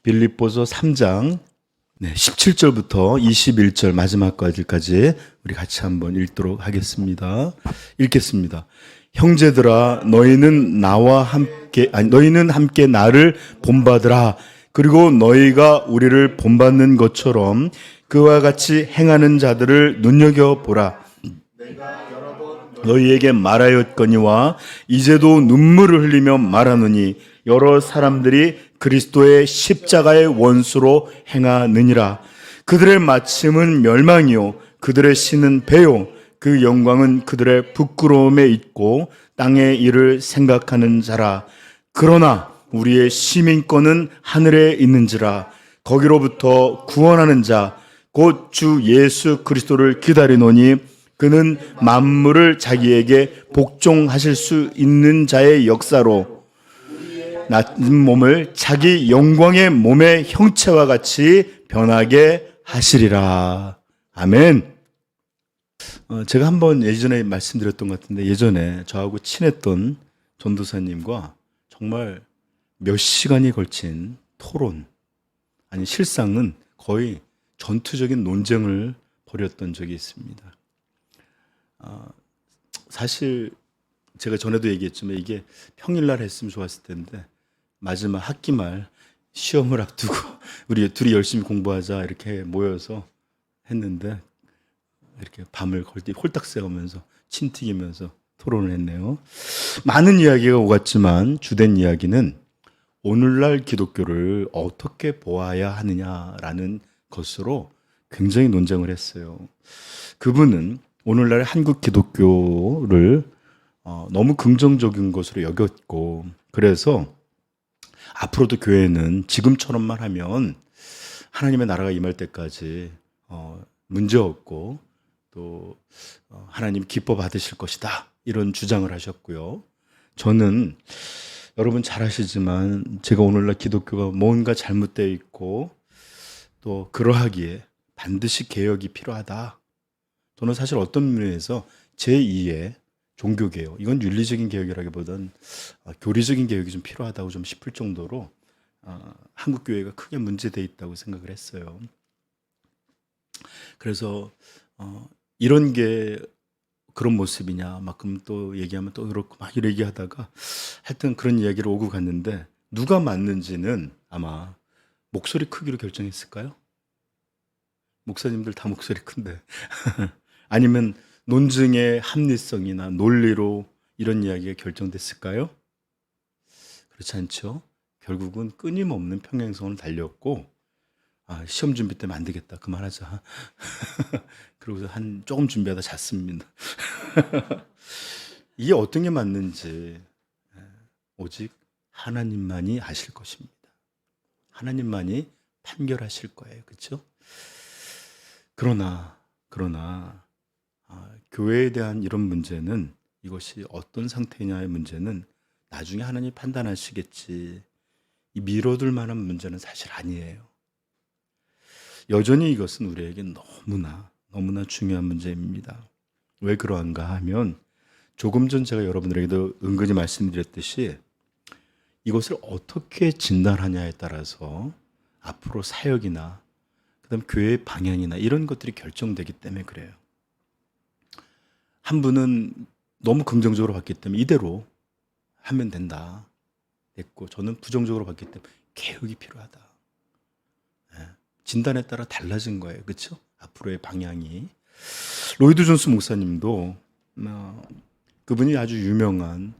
빌립보서 3장 17절부터 21절 마지막까지 우리 같이 한번 읽도록 하겠습니다. 읽겠습니다. 형제들아 너희는 함께 나를 본받으라. 그리고 너희가 우리를 본받는 것처럼 그와 같이 행하는 자들을 눈여겨보라. 너희에게 말하였거니와 이제도 눈물을 흘리며 말하노니 여러 사람들이 그리스도의 십자가의 원수로 행하느니라. 그들의 마침은 멸망이요 그들의 신은 배요 그 영광은 그들의 부끄러움에 있고 땅의 일을 생각하는 자라. 그러나 우리의 시민권은 하늘에 있는지라. 거기로부터 구원하는 자 곧 주 예수 그리스도를 기다리노니 그는 만물을 자기에게 복종하실 수 있는 자의 역사로 낮은 몸을 자기 영광의 몸의 형체와 같이 변하게 하시리라. 아멘. 제가 한번 예전에 말씀드렸던 것 같은데, 예전에 저하고 친했던 전도사님과 정말 몇 시간이 걸친 토론, 아니 실상은 거의 전투적인 논쟁을 벌였던 적이 있습니다. 사실 제가 전에도 얘기했지만 이게 평일날 했으면 좋았을 텐데, 마지막 학기 말 시험을 앞두고 우리 둘이 열심히 공부하자 이렇게 모여서 했는데, 이렇게 밤을 홀딱 새우면서 침 튀기면서 토론을 했네요. 많은 이야기가 오갔지만 주된 이야기는 오늘날 기독교를 어떻게 보아야 하느냐라는 것으로 굉장히 논쟁을 했어요. 그분은 오늘날 한국 기독교를 너무 긍정적인 것으로 여겼고, 그래서 앞으로도 교회는 지금처럼만 하면 하나님의 나라가 임할 때까지 문제 없고 또 하나님 기뻐 받으실 것이다, 이런 주장을 하셨고요. 저는 여러분 잘 아시지만 제가 오늘날 기독교가 뭔가 잘못되어 있고 또 그러하기에 반드시 개혁이 필요하다. 저는 사실 어떤 면에서 제2의 종교개혁, 이건 윤리적인 개혁이라기보단 교리적인 개혁이 좀 필요하다고 좀 싶을 정도로 한국교회가 크게 문제되어 있다고 생각을 했어요. 그래서 이런 게 그런 모습이냐, 막 그럼 또 얘기하면 또 그렇고 막 이런 얘기하다가 하여튼 그런 이야기를 오고 갔는데, 누가 맞는지는 아마 목소리 크기로 결정했을까요? 목사님들 다 목소리 큰데 아니면 논증의 합리성이나 논리로 이런 이야기가 결정됐을까요? 그렇지 않죠. 결국은 끊임없는 평행선을 달렸고, 시험 준비 때문에 안 되겠다, 그만하자. 그러고서 조금 준비하다 잤습니다. 이게 어떤 게 맞는지 오직 하나님만이 아실 것입니다. 하나님만이 판결하실 거예요. 그렇죠? 그러나 교회에 대한 이런 문제는, 이것이 어떤 상태냐의 문제는 나중에 하나님이 판단하시겠지, 이 미뤄둘 만한 문제는 사실 아니에요. 여전히 이것은 우리에게 너무나 중요한 문제입니다. 왜 그러한가 하면, 조금 전 제가 여러분들에게도 은근히 말씀드렸듯이 이것을 어떻게 진단하냐에 따라서 앞으로 사역이나 그다음 교회의 방향이나 이런 것들이 결정되기 때문에 그래요. 한 분은 너무 긍정적으로 봤기 때문에 이대로 하면 된다 됐고, 저는 부정적으로 봤기 때문에 개혁이 필요하다. 진단에 따라 달라진 거예요. 그렇죠? 앞으로의 방향이. 로이드 존스 목사님도 그분이 아주 유명한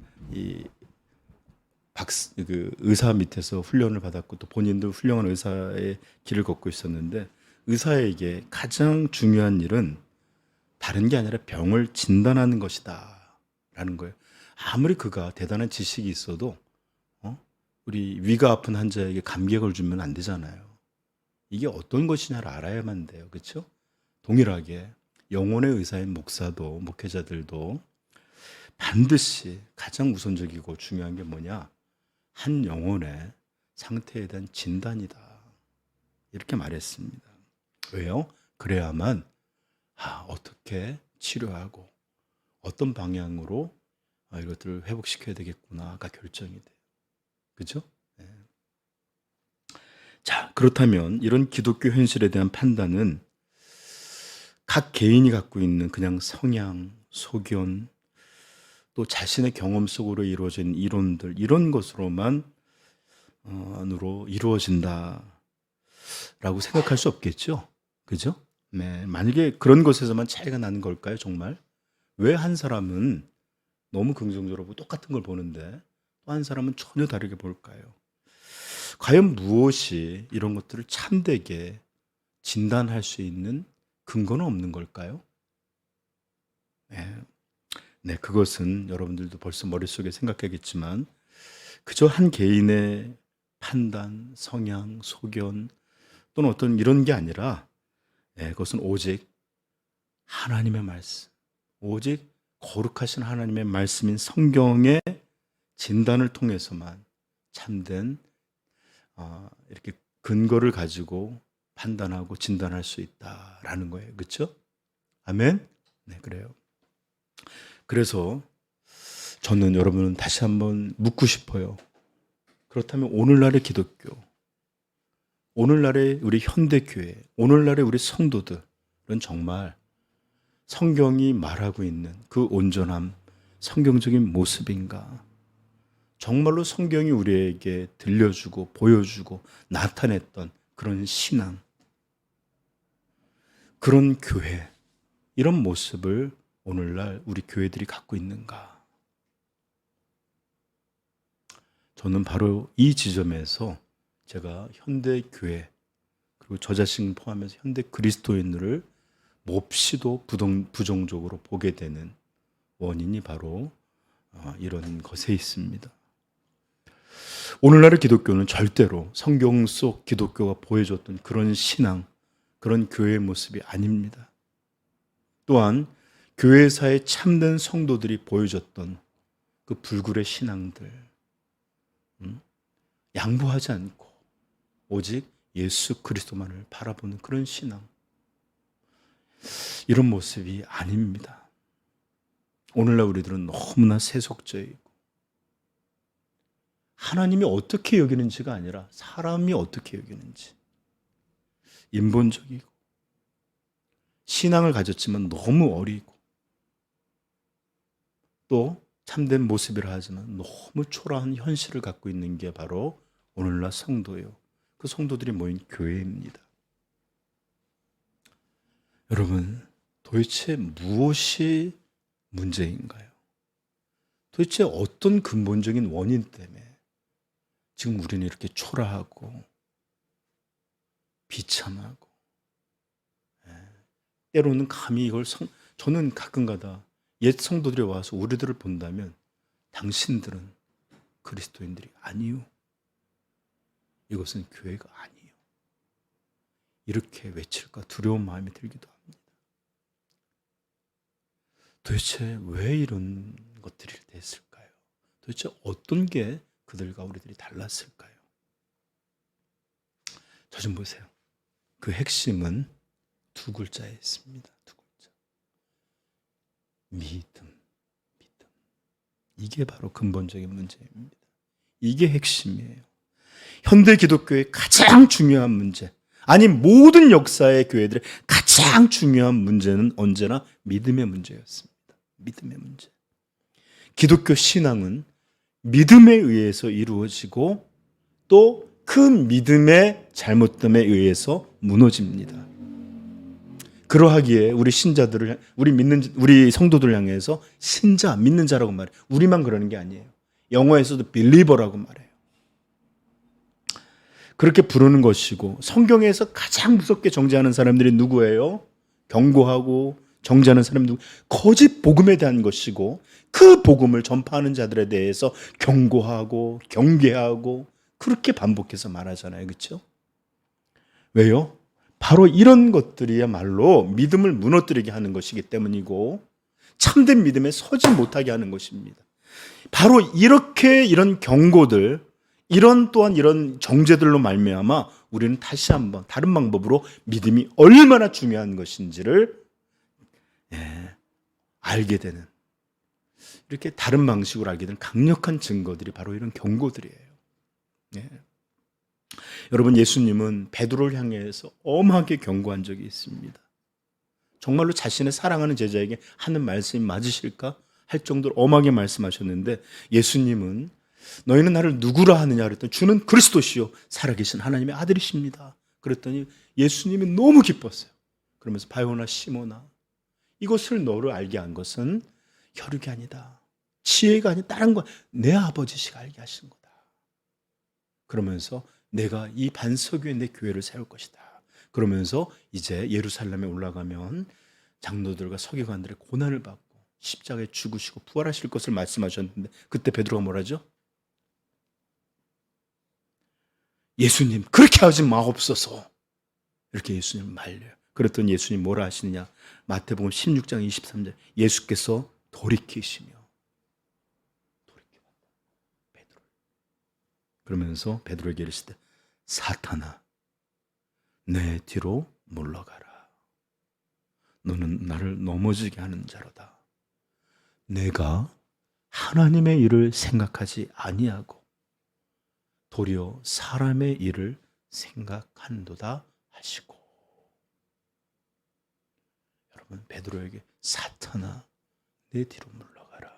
의사 밑에서 훈련을 받았고 또 본인도 훌륭한 의사의 길을 걷고 있었는데, 의사에게 가장 중요한 일은 다른 게 아니라 병을 진단하는 것이다 라는 거예요. 아무리 그가 대단한 지식이 있어도 우리 위가 아픈 환자에게 감기약을 주면 안 되잖아요. 이게 어떤 것이냐를 알아야만 돼요. 그렇죠? 동일하게 영혼의 의사인 목사도, 목회자들도 반드시 가장 우선적이고 중요한 게 뭐냐? 한 영혼의 상태에 대한 진단이다, 이렇게 말했습니다. 왜요? 그래야만 어떻게 치료하고 어떤 방향으로 이것들을 회복시켜야 되겠구나가 결정이 돼요. 그죠? 네. 자, 그렇다면 이런 기독교 현실에 대한 판단은 각 개인이 갖고 있는 그냥 성향, 소견, 또 자신의 경험 속으로 이루어진 이론들, 이런 것으로만 으로 이루어진다라고 생각할 수 없겠죠. 그죠? 네, 만약에 그런 것에서만 차이가 나는 걸까요, 정말? 왜 한 사람은 너무 긍정적으로 보고 똑같은 걸 보는데 또 한 사람은 전혀 다르게 볼까요? 과연 무엇이 이런 것들을 참되게 진단할 수 있는 근거는 없는 걸까요? 네, 네, 그것은 여러분들도 벌써 머릿속에 생각하겠지만 그저 한 개인의 판단, 성향, 소견 또는 어떤 이런 게 아니라 그것은 오직 하나님의 말씀, 오직 거룩하신 하나님의 말씀인 성경의 진단을 통해서만 참된 이렇게 근거를 가지고 판단하고 진단할 수 있다라는 거예요. 그렇죠? 아멘? 네, 그래요. 그래서 저는 여러분은 다시 한번 묻고 싶어요. 그렇다면 오늘날의 기독교, 오늘날의 우리 현대교회, 오늘날의 우리 성도들은 정말 성경이 말하고 있는 그 온전함, 성경적인 모습인가? 정말로 성경이 우리에게 들려주고 보여주고 나타냈던 그런 신앙, 그런 교회, 이런 모습을 오늘날 우리 교회들이 갖고 있는가? 저는 바로 이 지점에서 제가 현대 교회 그리고 저 자신 포함해서 현대 그리스도인들을 몹시도 부정적으로 보게 되는 원인이 바로 이런 것에 있습니다. 오늘날의 기독교는 절대로 성경 속 기독교가 보여줬던 그런 신앙, 그런 교회의 모습이 아닙니다. 또한 교회사의 참된 성도들이 보여줬던 그 불굴의 신앙들, 양보하지 않고 오직 예수 그리스도만을 바라보는 그런 신앙, 이런 모습이 아닙니다. 오늘날 우리들은 너무나 세속적이고 하나님이 어떻게 여기는지가 아니라 사람이 어떻게 여기는지, 인본적이고 신앙을 가졌지만 너무 어리고 또 참된 모습이라 하지만 너무 초라한 현실을 갖고 있는 게 바로 오늘날 성도예요. 그 성도들이 모인 교회입니다. 여러분, 도대체 무엇이 문제인가요? 도대체 어떤 근본적인 원인 때문에 지금 우리는 이렇게 초라하고 비참하고 때로는 감히 이걸 저는 가끔가다 옛 성도들이 와서 우리들을 본다면 당신들은 그리스도인들이 아니요, 이것은 교회가 아니요, 이렇게 외칠까 두려운 마음이 들기도 합니다. 도대체 왜 이런 것들이 됐을까요? 도대체 어떤 게 그들과 우리들이 달랐을까요? 저 좀 보세요. 그 핵심은 두 글자에 있습니다. 두 글자. 믿음. 이게 바로 근본적인 문제입니다. 이게 핵심이에요. 현대 기독교의 가장 중요한 문제, 아니 모든 역사의 교회들의 가장 중요한 문제는 언제나 믿음의 문제였습니다. 믿음의 문제. 기독교 신앙은 믿음에 의해서 이루어지고 또 그 믿음의 잘못됨에 의해서 무너집니다. 그러하기에 우리 신자들을, 우리 성도들 향해서 신자, 믿는 자라고 말해요. 우리만 그러는 게 아니에요. 영어에서도 believer라고 말해요. 그렇게 부르는 것이고, 성경에서 가장 무섭게 정죄하는 사람들이 누구예요? 경고하고 정죄하는 사람들, 거짓 복음에 대한 것이고, 그 복음을 전파하는 자들에 대해서 경고하고 경계하고 그렇게 반복해서 말하잖아요. 그렇죠? 왜요? 바로 이런 것들이야말로 믿음을 무너뜨리게 하는 것이기 때문이고 참된 믿음에 서지 못하게 하는 것입니다. 바로 이렇게 이런 경고들, 또한 이런 정죄들로 말미암아 우리는 다시 한번 다른 방법으로 믿음이 얼마나 중요한 것인지를 알게 되는, 이렇게 다른 방식으로 알게 되는 강력한 증거들이 바로 이런 경고들이에요. 여러분, 예수님은 베드로를 향해서 엄하게 경고한 적이 있습니다. 정말로 자신의 사랑하는 제자에게 하는 말씀이 맞으실까 할 정도로 엄하게 말씀하셨는데, 예수님은 너희는 나를 누구라 하느냐 그랬더니 주는 그리스도시요 살아계신 하나님의 아들이십니다. 그랬더니 예수님이 너무 기뻤어요. 그러면서 바요나 시모나, 이것을 너를 알게 한 것은 혈육이 아니다, 지혜가 아닌 다른 거, 내 아버지시가 알게 하신 거다. 그러면서 내가 이 반석 위에 내 교회를 세울 것이다. 그러면서 이제 예루살렘에 올라가면 장로들과 서기관들의 고난을 받고 십자가에 죽으시고 부활하실 것을 말씀하셨는데, 그때 베드로가 뭐라죠? 예수님, 그렇게 하지 마옵소서. 이렇게 예수님 말려요. 그랬더니 예수님 뭐라 하시느냐? 마태복음 16장 23절, 예수께서 돌이키시며 베드로, 그러면서 베드로에게 이르시되 사탄아, 내 뒤로 물러가라. 너는 나를 넘어지게 하는 자로다. 내가 하나님의 일을 생각하지 아니하고 도리어 사람의 일을 생각한도다 하시고. 여러분, 베드로에게 사탄아, 내 뒤로 물러가라.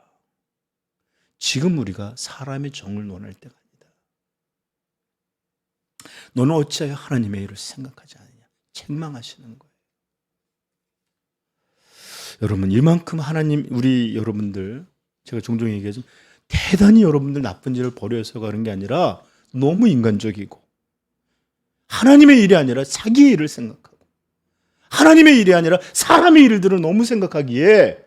지금 우리가 사람의 정을 논할 때가 아니다. 너는 어찌하여 하나님의 일을 생각하지 않느냐, 책망하시는 거예요. 여러분, 이만큼 하나님, 우리 여러분들, 제가 종종 얘기하지만 대단히 여러분들 나쁜 일을 벌여서 가는 게 아니라 너무 인간적이고, 하나님의 일이 아니라 자기의 일을 생각하고, 하나님의 일이 아니라 사람의 일들을 너무 생각하기에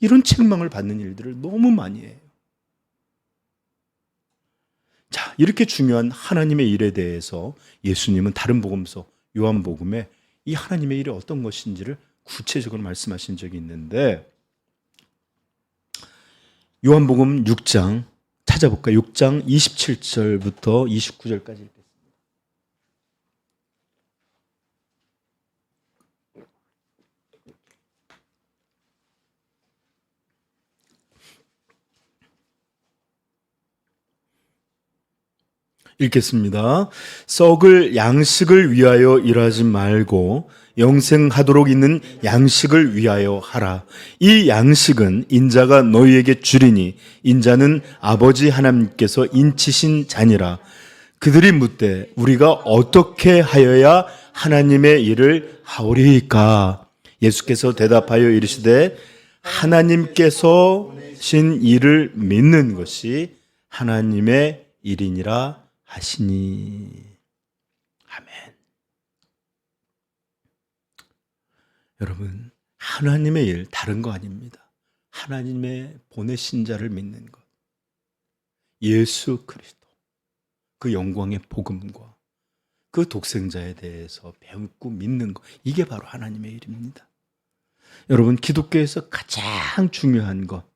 이런 책망을 받는 일들을 너무 많이 해요. 자, 이렇게 중요한 하나님의 일에 대해서 예수님은 다른 복음서 요한복음에 이 하나님의 일이 어떤 것인지를 구체적으로 말씀하신 적이 있는데, 요한복음 6장 찾아볼까요? 6장 27절부터 29절까지 읽겠습니다. 읽겠습니다. 썩을 양식을 위하여 일하지 말고 영생하도록 있는 양식을 위하여 하라. 이 양식은 인자가 너희에게 주리니 인자는 아버지 하나님께서 인치신 자니라. 그들이 묻되 우리가 어떻게 하여야 하나님의 일을 하오리이까? 예수께서 대답하여 이르시되 하나님께서 신 일을 믿는 것이 하나님의 일이니라 하시니. 아멘. 여러분, 하나님의 일 다른 거 아닙니다. 하나님의 보내신 자를 믿는 것, 예수 그리스도, 그 영광의 복음과 그 독생자에 대해서 배우고 믿는 것, 이게 바로 하나님의 일입니다. 여러분, 기독교에서 가장 중요한 것,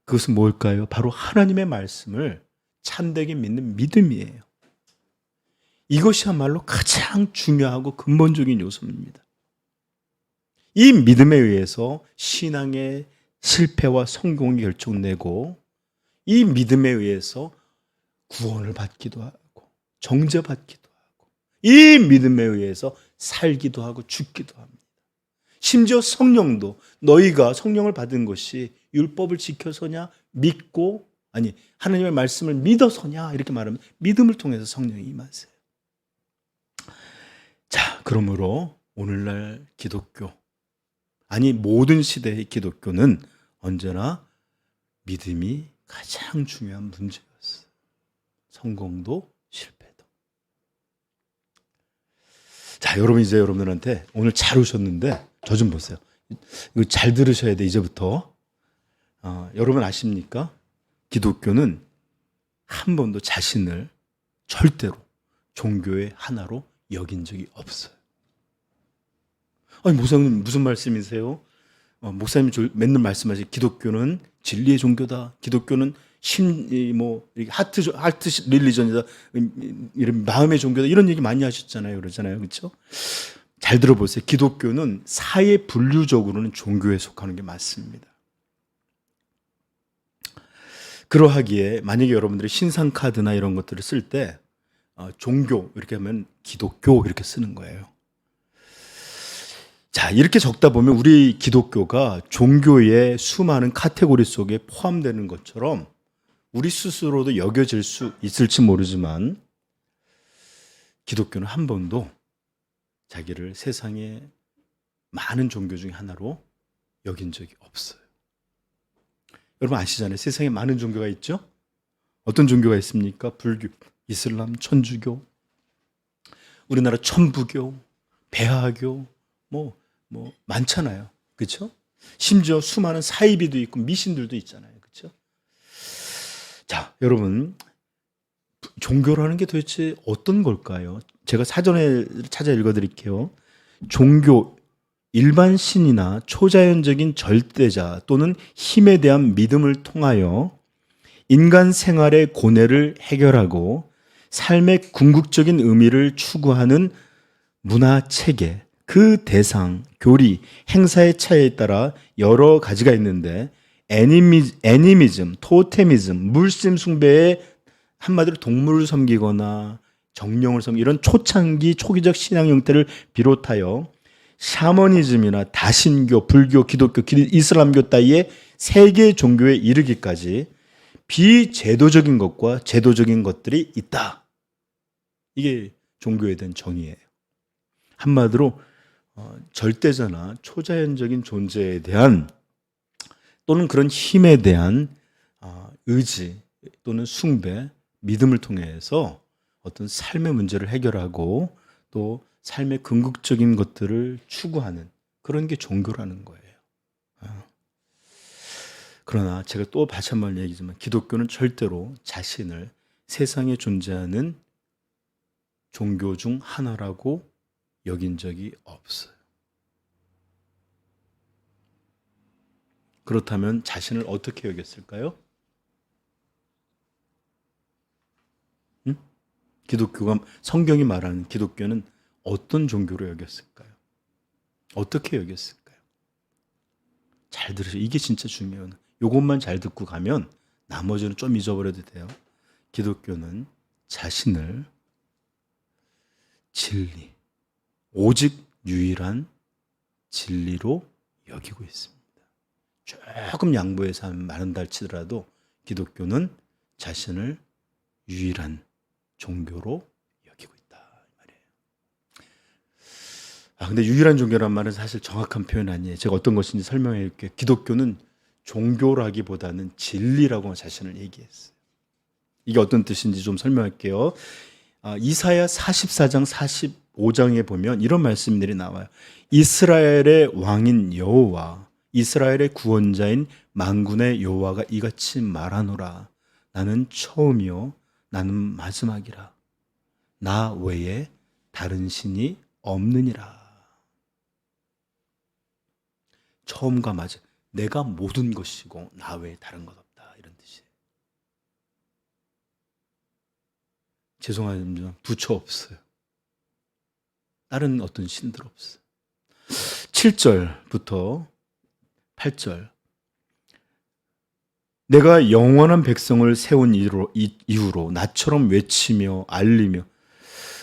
그것은 뭘까요? 바로 하나님의 말씀을 참되게 믿는 믿음이에요. 이것이야말로 가장 중요하고 근본적인 요소입니다. 이 믿음에 의해서 신앙의 실패와 성공이 결정되고, 이 믿음에 의해서 구원을 받기도 하고 정죄받기도 하고, 이 믿음에 의해서 살기도 하고 죽기도 합니다. 심지어 성령도 너희가 성령을 받은 것이 율법을 지켜서냐 믿고, 아니 하나님의 말씀을 믿어서냐 이렇게 말하면 믿음을 통해서 성령이 임하세요. 자, 그러므로 오늘날 기독교, 아니 모든 시대의 기독교는 언제나 믿음이 가장 중요한 문제였어요. 성공도 실패도. 자, 여러분, 이제 여러분들한테 오늘 잘 오셨는데 저 좀 보세요. 이거 잘 들으셔야 돼. 이제부터 여러분 아십니까? 기독교는 한 번도 자신을 절대로 종교의 하나로 여긴 적이 없어요. 아니, 목사님 무슨 말씀이세요? 목사님 맨날 말씀하시기 기독교는 진리의 종교다. 기독교는 하트 릴리전이다. 이런 마음의 종교다. 이런 얘기 많이 하셨잖아요. 그러잖아요. 그렇죠? 잘 들어보세요. 기독교는 사회 분류적으로는 종교에 속하는 게 맞습니다. 그러하기에 만약에 여러분들이 신상카드나 이런 것들을 쓸 때 종교 이렇게 하면 기독교 이렇게 쓰는 거예요. 자, 이렇게 적다 보면 우리 기독교가 종교의 수많은 카테고리 속에 포함되는 것처럼 우리 스스로도 여겨질 수 있을지 모르지만 기독교는 한 번도 자기를 세상의 많은 종교 중에 하나로 여긴 적이 없어요. 여러분 아시잖아요. 세상에 많은 종교가 있죠? 어떤 종교가 있습니까? 불교, 이슬람, 천주교, 우리나라 천부교, 배하교, 뭐 많잖아요. 그렇죠? 심지어 수많은 사이비도 있고 미신들도 있잖아요. 그렇죠? 자, 여러분 종교라는 게 도대체 어떤 걸까요? 제가 사전에 찾아 읽어드릴게요. 종교, 일반 신이나 초자연적인 절대자 또는 힘에 대한 믿음을 통하여 인간 생활의 고뇌를 해결하고 삶의 궁극적인 의미를 추구하는 문화 체계, 그 대상, 교리, 행사의 차이에 따라 여러 가지가 있는데 애니미즘, 토테미즘, 물심 숭배의 한마디로 동물을 섬기거나 정령을 섬기는 이런 초창기 초기적 신앙 형태를 비롯하여 샤머니즘이나 다신교, 불교, 기독교, 이슬람교 따위의 세계 종교에 이르기까지 비제도적인 것과 제도적인 것들이 있다. 이게 종교에 대한 정의예요. 한마디로 절대자나 초자연적인 존재에 대한 또는 그런 힘에 대한 의지 또는 숭배, 믿음을 통해서 어떤 삶의 문제를 해결하고 또 삶의 궁극적인 것들을 추구하는 그런 게 종교라는 거예요. 그러나 제가 또 다시 한번 얘기하지만 기독교는 절대로 자신을 세상에 존재하는 종교 중 하나라고 여긴 적이 없어요. 그렇다면 자신을 어떻게 여겼을까요? 기독교가 성경이 말하는 기독교는 어떤 종교로 여겼을까요? 어떻게 여겼을까요? 잘 들으세요. 이게 진짜 중요해요. 이것만 잘 듣고 가면 나머지는 좀 잊어버려도 돼요. 기독교는 자신을 진리, 오직 유일한 진리로 여기고 있습니다. 조금 양보해서 말한다 할지라도 기독교는 자신을 유일한 종교로 여기고 있다 이 말이에요. 근데 유일한 종교란 말은 사실 정확한 표현 아니에요. 제가 어떤 것인지 설명해 줄게요. 기독교는 종교라기보다는 진리라고 자신을 얘기했어요. 이게 어떤 뜻인지 좀 설명할게요. 이사야 44장 45장에 보면 이런 말씀들이 나와요. 이스라엘의 왕인 여호와, 이스라엘의 구원자인 만군의 여호와가 이같이 말하노라. 나는 처음이요 나는 마지막이라. 나 외에 다른 신이 없느니라. 처음과 마지막, 내가 모든 것이고 나 외에 다른 것 없다, 이런 뜻이에요. 죄송하지만 부처 없어요. 다른 어떤 신들 없어요. 7절부터 8절, 내가 영원한 백성을 세운 이후로 나처럼 외치며 알리며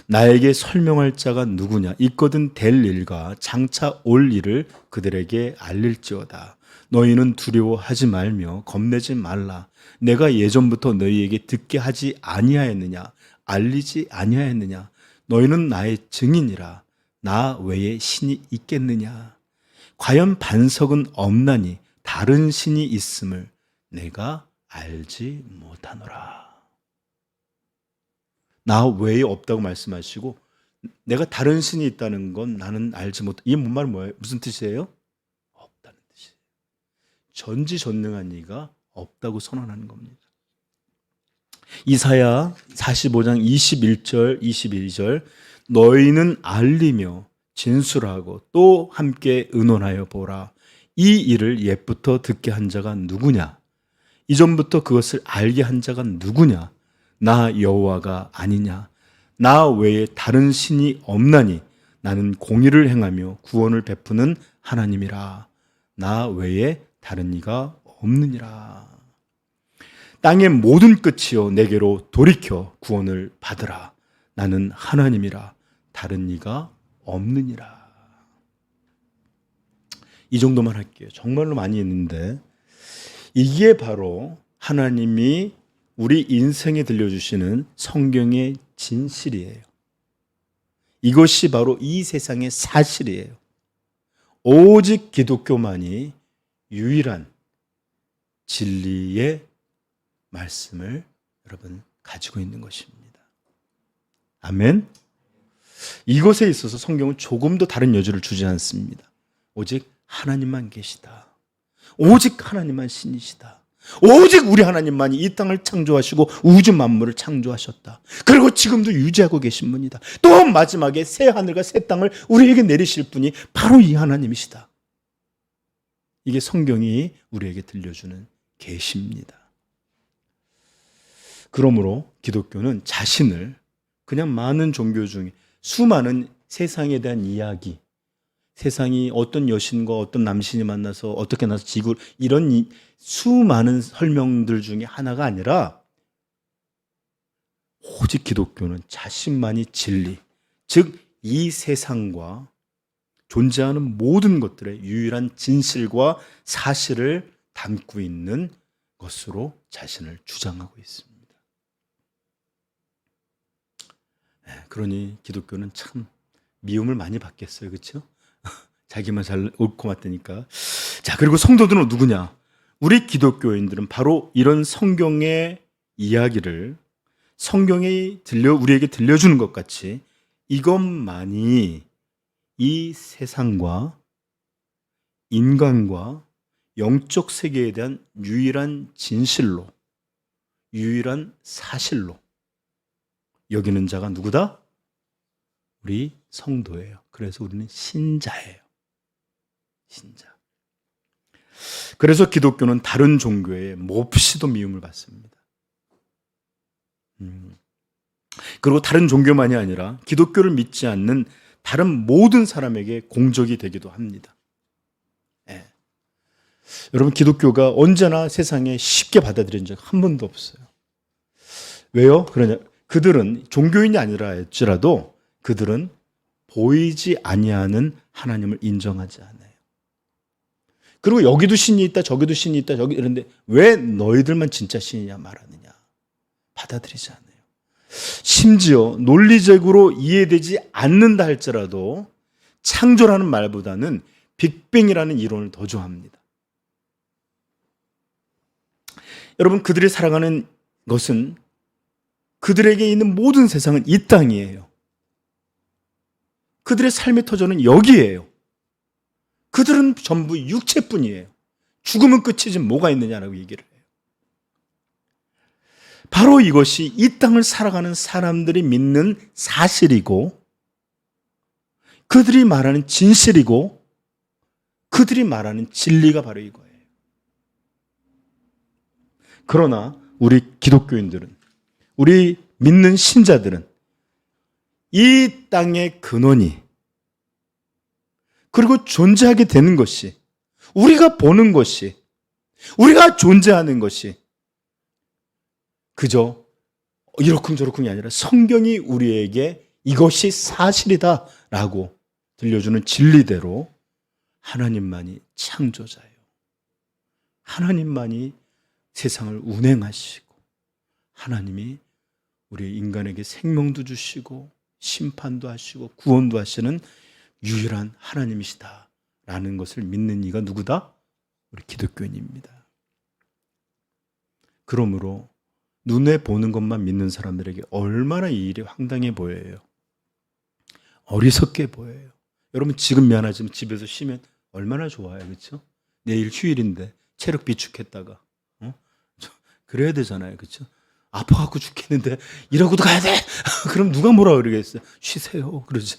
나에게 설명할 자가 누구냐? 있거든 될 일과 장차 올 일을 그들에게 알릴지어다. 너희는 두려워하지 말며 겁내지 말라. 내가 예전부터 너희에게 듣게 하지 아니하였느냐? 알리지 아니하였느냐? 너희는 나의 증인이라. 나 외에 신이 있겠느냐? 과연 반석은 없나니 다른 신이 있음을 내가 알지 못하노라. 나 외에 없다고 말씀하시고 내가 다른 신이 있다는 건 나는 알지 못. 이게 뭔 말 뭐예요? 무슨 뜻이에요? 없다는 뜻이에요. 전지전능한 이가 없다고 선언하는 겁니다. 이사야 45장 21절 22절, 너희는 알리며 진술하고 또 함께 의논하여 보라. 이 일을 옛부터 듣게 한 자가 누구냐? 이전부터 그것을 알게 한 자가 누구냐? 나 여호와가 아니냐? 나 외에 다른 신이 없나니 나는 공의를 행하며 구원을 베푸는 하나님이라. 나 외에 다른 이가 없느니라. 땅의 모든 끝이요 내게로 돌이켜 구원을 받으라. 나는 하나님이라 다른 이가 없느니라. 이 정도만 할게요. 정말로 많이 있는데 이게 바로 하나님이 우리 인생에 들려주시는 성경의 진실이에요. 이것이 바로 이 세상의 사실이에요. 오직 기독교만이 유일한 진리의 말씀을 여러분 가지고 있는 것입니다. 아멘. 이것에 있어서 성경은 조금도 다른 여지를 주지 않습니다. 오직 하나님만 계시다. 오직 하나님만 신이시다. 오직 우리 하나님만이 이 땅을 창조하시고 우주 만물을 창조하셨다. 그리고 지금도 유지하고 계신 분이다. 또 마지막에 새 하늘과 새 땅을 우리에게 내리실 분이 바로 이 하나님이시다. 이게 성경이 우리에게 들려주는 계시입니다. 그러므로 기독교는 자신을 그냥 많은 종교 중에 수많은 세상에 대한 이야기, 세상이 어떤 여신과 어떤 남신이 만나서 어떻게 나서 지구, 이런 수많은 설명들 중에 하나가 아니라 오직 기독교는 자신만이 진리, 즉 이 세상과 존재하는 모든 것들의 유일한 진실과 사실을 담고 있는 것으로 자신을 주장하고 있습니다. 그러니 기독교는 참 미움을 많이 받겠어요. 그렇죠? 자기만 잘 옳고 맞다니까. 자, 그리고 성도들은 누구냐? 우리 기독교인들은 바로 이런 성경의 이야기를 성경이 우리에게 들려주는 것 같이 이것만이 이 세상과 인간과 영적 세계에 대한 유일한 진실로, 유일한 사실로 여기는 자가 누구다? 우리 성도예요. 그래서 우리는 신자예요. 신자. 그래서 기독교는 다른 종교에 몹시도 미움을 받습니다. 그리고 다른 종교만이 아니라 기독교를 믿지 않는 다른 모든 사람에게 공적이 되기도 합니다. 네. 여러분, 기독교가 언제나 세상에 쉽게 받아들인 적 한 번도 없어요. 왜요? 그러냐? 그들은 종교인이 아니라 할지라도 그들은 보이지 아니하는 하나님을 인정하지 않아요. 그리고 여기도 신이 있다, 저기도 신이 있다, 저기 이런데 왜 너희들만 진짜 신이냐 말하느냐? 받아들이지 않아요. 심지어 논리적으로 이해되지 않는다 할지라도 창조라는 말보다는 빅뱅이라는 이론을 더 좋아합니다. 여러분, 그들이 살아가는 것은 그들에게 있는 모든 세상은 이 땅이에요. 그들의 삶의 터전은 여기에요. 그들은 전부 육체뿐이에요. 죽으면 끝이지 뭐가 있느냐라고 얘기를 해요. 바로 이것이 이 땅을 살아가는 사람들이 믿는 사실이고 그들이 말하는 진실이고 그들이 말하는 진리가 바로 이거예요. 그러나 우리 기독교인들은, 우리 믿는 신자들은 이 땅의 근원이, 그리고 존재하게 되는 것이, 우리가 보는 것이, 우리가 존재하는 것이 그저 이러쿵저러쿵이 아니라 성경이 우리에게 이것이 사실이다라고 들려주는 진리대로 하나님만이 창조자예요. 하나님만이 세상을 운행하시고 하나님이 우리 인간에게 생명도 주시고 심판도 하시고 구원도 하시는 유일한 하나님이시다라는 것을 믿는 이가 누구다? 우리 기독교인입니다. 그러므로 눈에 보는 것만 믿는 사람들에게 얼마나 이 일이 황당해 보여요. 어리석게 보여요. 여러분, 지금 미안하지만 집에서 쉬면 얼마나 좋아요. 그렇죠? 내일 휴일인데 체력 비축했다가 그래야 되잖아요. 그렇죠? 아파갖고 죽겠는데 이러고도 가야 돼. 그럼 누가 뭐라 그러겠어요? 쉬세요. 그러지.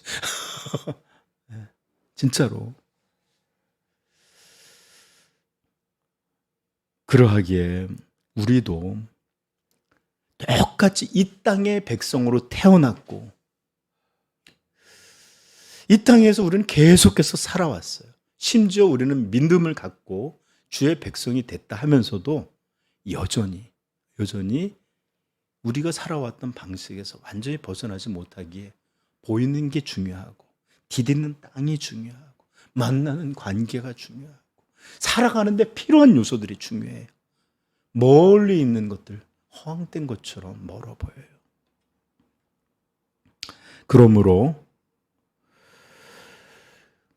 네, 진짜로. 그러하기에 우리도 똑같이 이 땅의 백성으로 태어났고 이 땅에서 우리는 계속해서 살아왔어요. 심지어 우리는 믿음을 갖고 주의 백성이 됐다 하면서도 여전히 우리가 살아왔던 방식에서 완전히 벗어나지 못하기에 보이는 게 중요하고 디디는 땅이 중요하고 만나는 관계가 중요하고 살아가는데 필요한 요소들이 중요해요. 멀리 있는 것들, 허황된 것처럼 멀어 보여요. 그러므로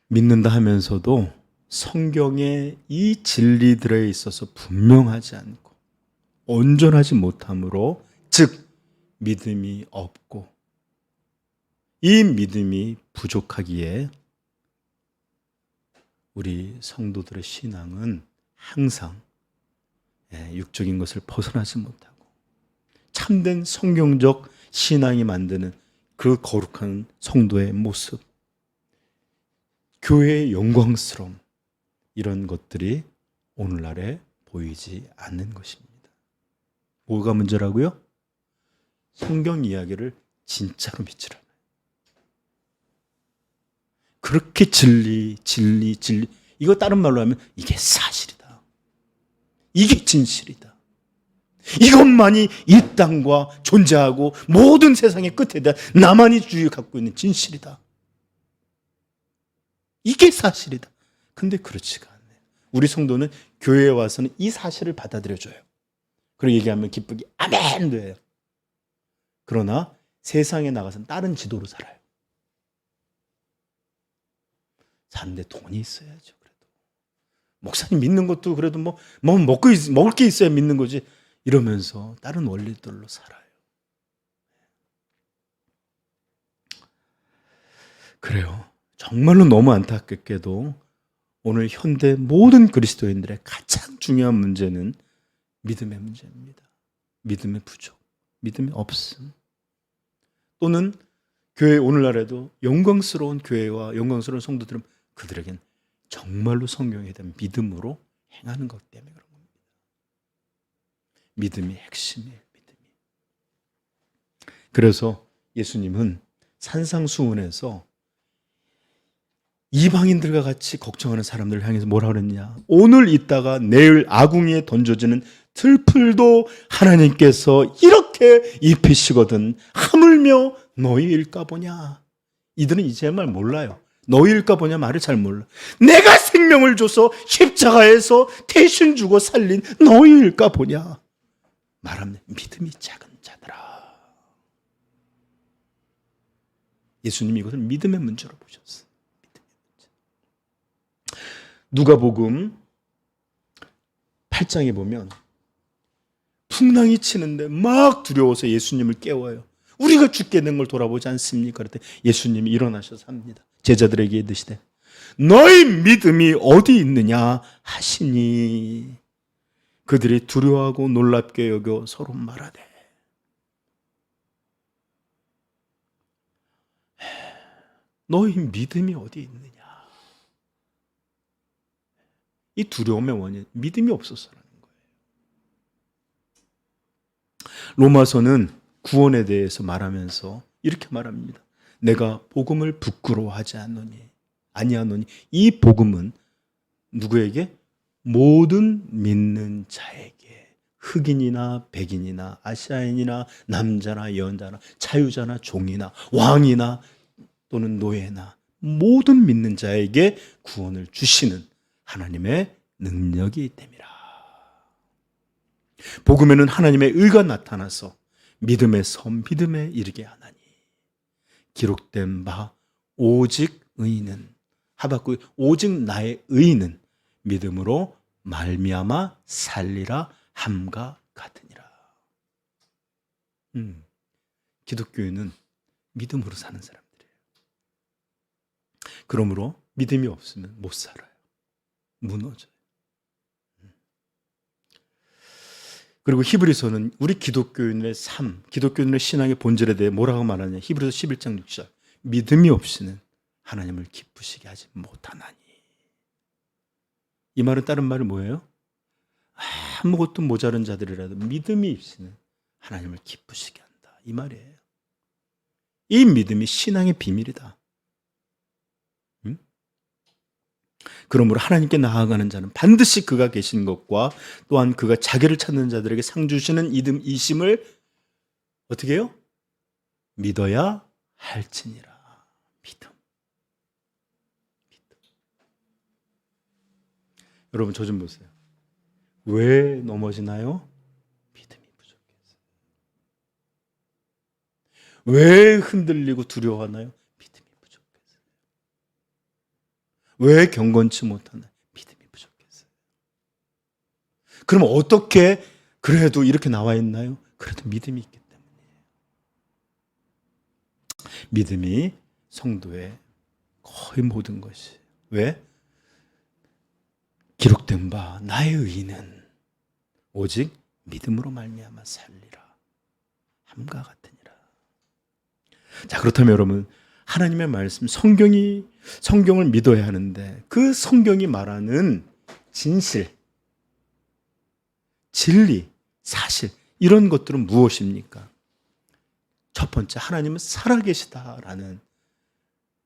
믿는다 하면서도 성경의 이 진리들에 있어서 분명하지 않고 온전하지 못함으로, 즉 믿음이 없고 이 믿음이 부족하기에 우리 성도들의 신앙은 항상 육적인 것을 벗어나지 못하고 참된 성경적 신앙이 만드는 그 거룩한 성도의 모습, 교회의 영광스러움, 이런 것들이 오늘날에 보이지 않는 것입니다. 뭐가 문제라고요? 성경 이야기를 진짜로 믿지라. 그렇게 진리, 이거 다른 말로 하면 이게 사실이다. 이게 진실이다. 이것만이 이 땅과 존재하고 모든 세상의 끝에 대한 나만이 주의 갖고 있는 진실이다. 이게 사실이다. 근데 그렇지가 않네요. 우리 성도는 교회에 와서는 이 사실을 받아들여줘요. 그리고 얘기하면 기쁘게 아멘 돼요. 그러나 세상에 나가서는 다른 지도로 살아요. 사는데 돈이 있어야죠. 그래도 목사님 믿는 것도 그래도 뭐 먹을 게 있어야 믿는 거지. 이러면서 다른 원리들로 살아요. 그래요. 정말로 너무 안타깝게도 오늘 현대 모든 그리스도인들의 가장 중요한 문제는 믿음의 문제입니다. 믿음의 부족, 믿음의 없음. 또는 교회, 오늘날에도 영광스러운 교회와 영광스러운 성도들은 그들에겐 정말로 성경에 대한 믿음으로 행하는 것 때문에 그런 겁니다. 믿음이 핵심이에요. 믿음이. 그래서 예수님은 산상수훈에서 이방인들과 같이 걱정하는 사람들을 향해서 뭐라 그랬냐? 오늘 있다가 내일 아궁이에 던져지는 들풀도 하나님께서 이렇게 입히시거든 하물며 너희일까 보냐? 이들은 이제 말 몰라요. 너희일까 보냐 말을 잘 몰라. 내가 생명을 줘서 십자가에서 대신 주고 살린 너희일까 보냐? 말하면 믿음이 작은 자들아. 예수님이 이것을 믿음의 문제로 보셨어요. 누가복음 8장에 보면 풍랑이 치는데 막 두려워서 예수님을 깨워요. 우리가 죽게 된 걸 돌아보지 않습니까? 그럴 때 예수님이 일어나셔서 합니다. 제자들에게 이르시되 너희 믿음이 어디 있느냐 하시니 그들이 두려워하고 놀랍게 여겨 서로 말하되 너희 믿음이 어디 있느냐. 이 두려움의 원인, 믿음이 없어서라는 거예요. 로마서는 구원에 대해서 말하면서 이렇게 말합니다. 내가 복음을 부끄러워하지 아니하노니 이 복음은 누구에게? 모든 믿는 자에게, 흑인이나 백인이나 아시아인이나 남자나 여자나 자유자나 종이나 왕이나 또는 노예나 모든 믿는 자에게 구원을 주시는 하나님의 능력이 됨이라. 복음에는 하나님의 의가 나타나서 믿음에서 믿음에 이르게 하나니 기록된 바 오직 의인은 하박국 오직 나의 의인은 믿음으로 말미암아 살리라 함과 같으니라. 기독교인은 믿음으로 사는 사람들이에요. 그러므로 믿음이 없으면 못 살아요. 무너져요. 그리고 히브리서는 우리 기독교인의 삶, 기독교인의 신앙의 본질에 대해 뭐라고 말하냐? 히브리서 11장 6절. 믿음이 없이는 하나님을 기쁘시게 하지 못하나니. 이 말은 다른 말은 뭐예요? 아무것도 모자른 자들이라도 믿음이 없이는 하나님을 기쁘시게 한다. 이 말이에요. 이 믿음이 신앙의 비밀이다. 그러므로 하나님께 나아가는 자는 반드시 그가 계신 것과 또한 그가 자기를 찾는 자들에게 상 주시는 이심을 어떻게 해요? 믿어야 할지니라. 믿음. 여러분 저 좀 보세요. 왜 넘어지나요? 믿음이 부족해서. 왜 흔들리고 두려워하나요? 믿음이 부족해서. 왜 경건치 못하나요? 믿음이 부족해서. 그럼 어떻게 그래도 이렇게 나와 있나요? 그래도 믿음이 있기 때문이에요. 믿음이 성도의 거의 모든 것이. 왜? 기록된 바 나의 의인은 오직 믿음으로 말미암아 살리라. 함과 같으니라. 자, 그렇다면 여러분, 하나님의 말씀, 성경을 믿어야 하는데 그 성경이 말하는 진실, 진리, 사실 이런 것들은 무엇입니까? 첫 번째, 하나님은 살아계시다라는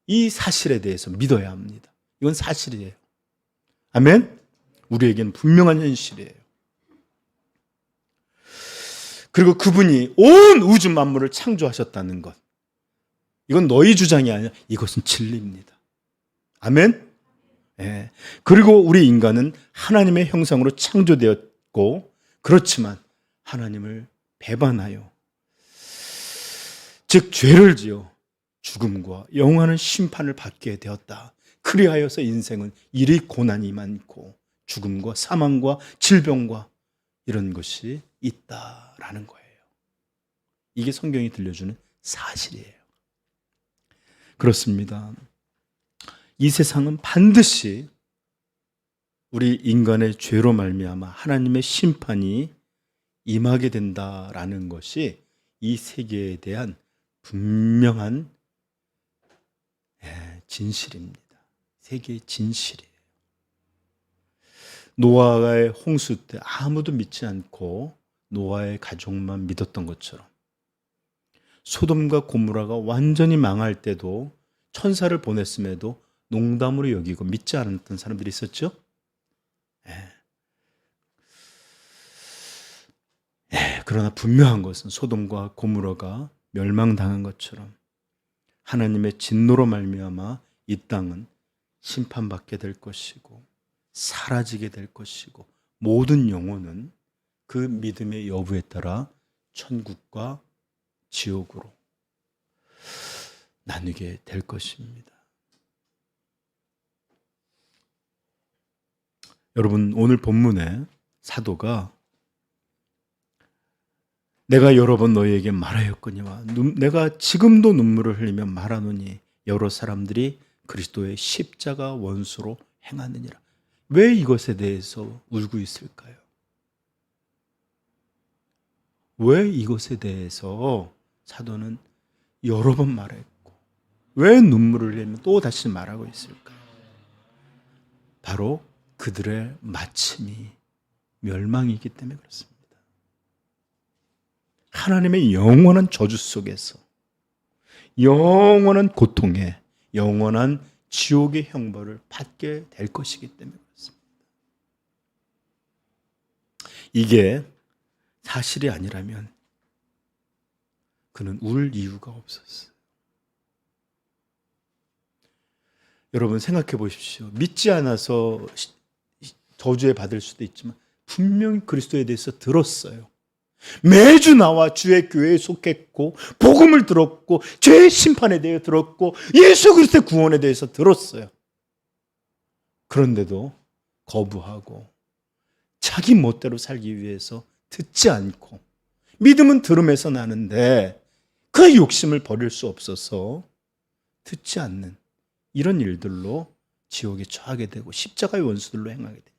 이 사실에 대해서 믿어야 합니다. 이건 사실이에요. 아멘? 우리에게는 분명한 현실이에요. 그리고 그분이 온 우주 만물을 창조하셨다는 것. 이건 너희 주장이 아니라 이것은 진리입니다. 아멘? 예. 그리고 우리 인간은 하나님의 형상으로 창조되었고, 그렇지만 하나님을 배반하여, 즉 죄를 지어 죽음과 영원한 심판을 받게 되었다. 그리하여서 인생은 이리 고난이 많고 죽음과 사망과 질병과 이런 것이 있다라는 거예요. 이게 성경이 들려주는 사실이에요. 그렇습니다. 이 세상은 반드시 우리 인간의 죄로 말미암아 하나님의 심판이 임하게 된다라는 것이 이 세계에 대한 분명한 진실입니다. 세계의 진실이에요. 노아의 홍수 때 아무도 믿지 않고 노아의 가족만 믿었던 것처럼 소돔과 고모라가 완전히 망할 때도 천사를 보냈음에도 농담으로 여기고 믿지 않았던 사람들이 있었죠. 그러나 분명한 것은 소돔과 고모라가 멸망당한 것처럼 하나님의 진노로 말미암아 이 땅은 심판받게 될 것이고 사라지게 될 것이고 모든 영혼은 그 믿음의 여부에 따라 천국과 지옥으로 나뉘게 될 것입니다. 여러분, 오늘 본문에 사도가 내가 여러 번 너희에게 말하였거니와 내가 지금도 눈물을 흘리며 말하노니 여러 사람들이 그리스도의 십자가 원수로 행하느니라. 왜 이것에 대해서 울고 있을까요? 왜 이것에 대해서 사도는 여러 번 말했고 왜 눈물을 흘리며 또 다시 말하고 있을까요? 바로 그들의 마침이 멸망이기 때문에 그렇습니다. 하나님의 영원한 저주 속에서 영원한 고통에 영원한 지옥의 형벌을 받게 될 것이기 때문에 그렇습니다. 이게 사실이 아니라면 그는 울 이유가 없었어요. 여러분 생각해 보십시오. 믿지 않아서 저주에 받을 수도 있지만 분명히 그리스도에 대해서 들었어요. 매주 나와 주의 교회에 속했고 복음을 들었고 죄의 심판에 대해 들었고 예수 그리스도의 구원에 대해서 들었어요. 그런데도 거부하고 자기 멋대로 살기 위해서 듣지 않고 믿음은 들음에서 나는데 그 욕심을 버릴 수 없어서 듣지 않는 이런 일들로 지옥에 처하게 되고 십자가의 원수들로 행하게 됩니다.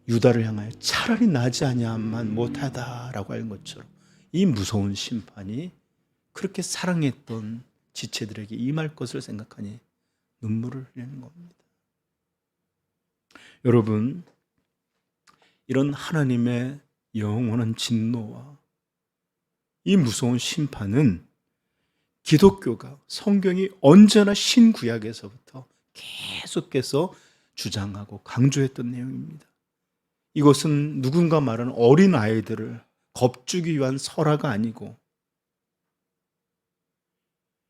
유다를 향하여 차라리 나지 아니함만 못하다라고 한 것처럼 이 무서운 심판이 그렇게 사랑했던 지체들에게 임할 것을 생각하니 눈물을 흘리는 겁니다. 여러분, 이런 하나님의 영원한 진노와 이 무서운 심판은 기독교가 성경이 언제나 신구약에서부터 계속해서 주장하고 강조했던 내용입니다. 이것은 누군가 말하는 어린 아이들을 겁주기 위한 설화가 아니고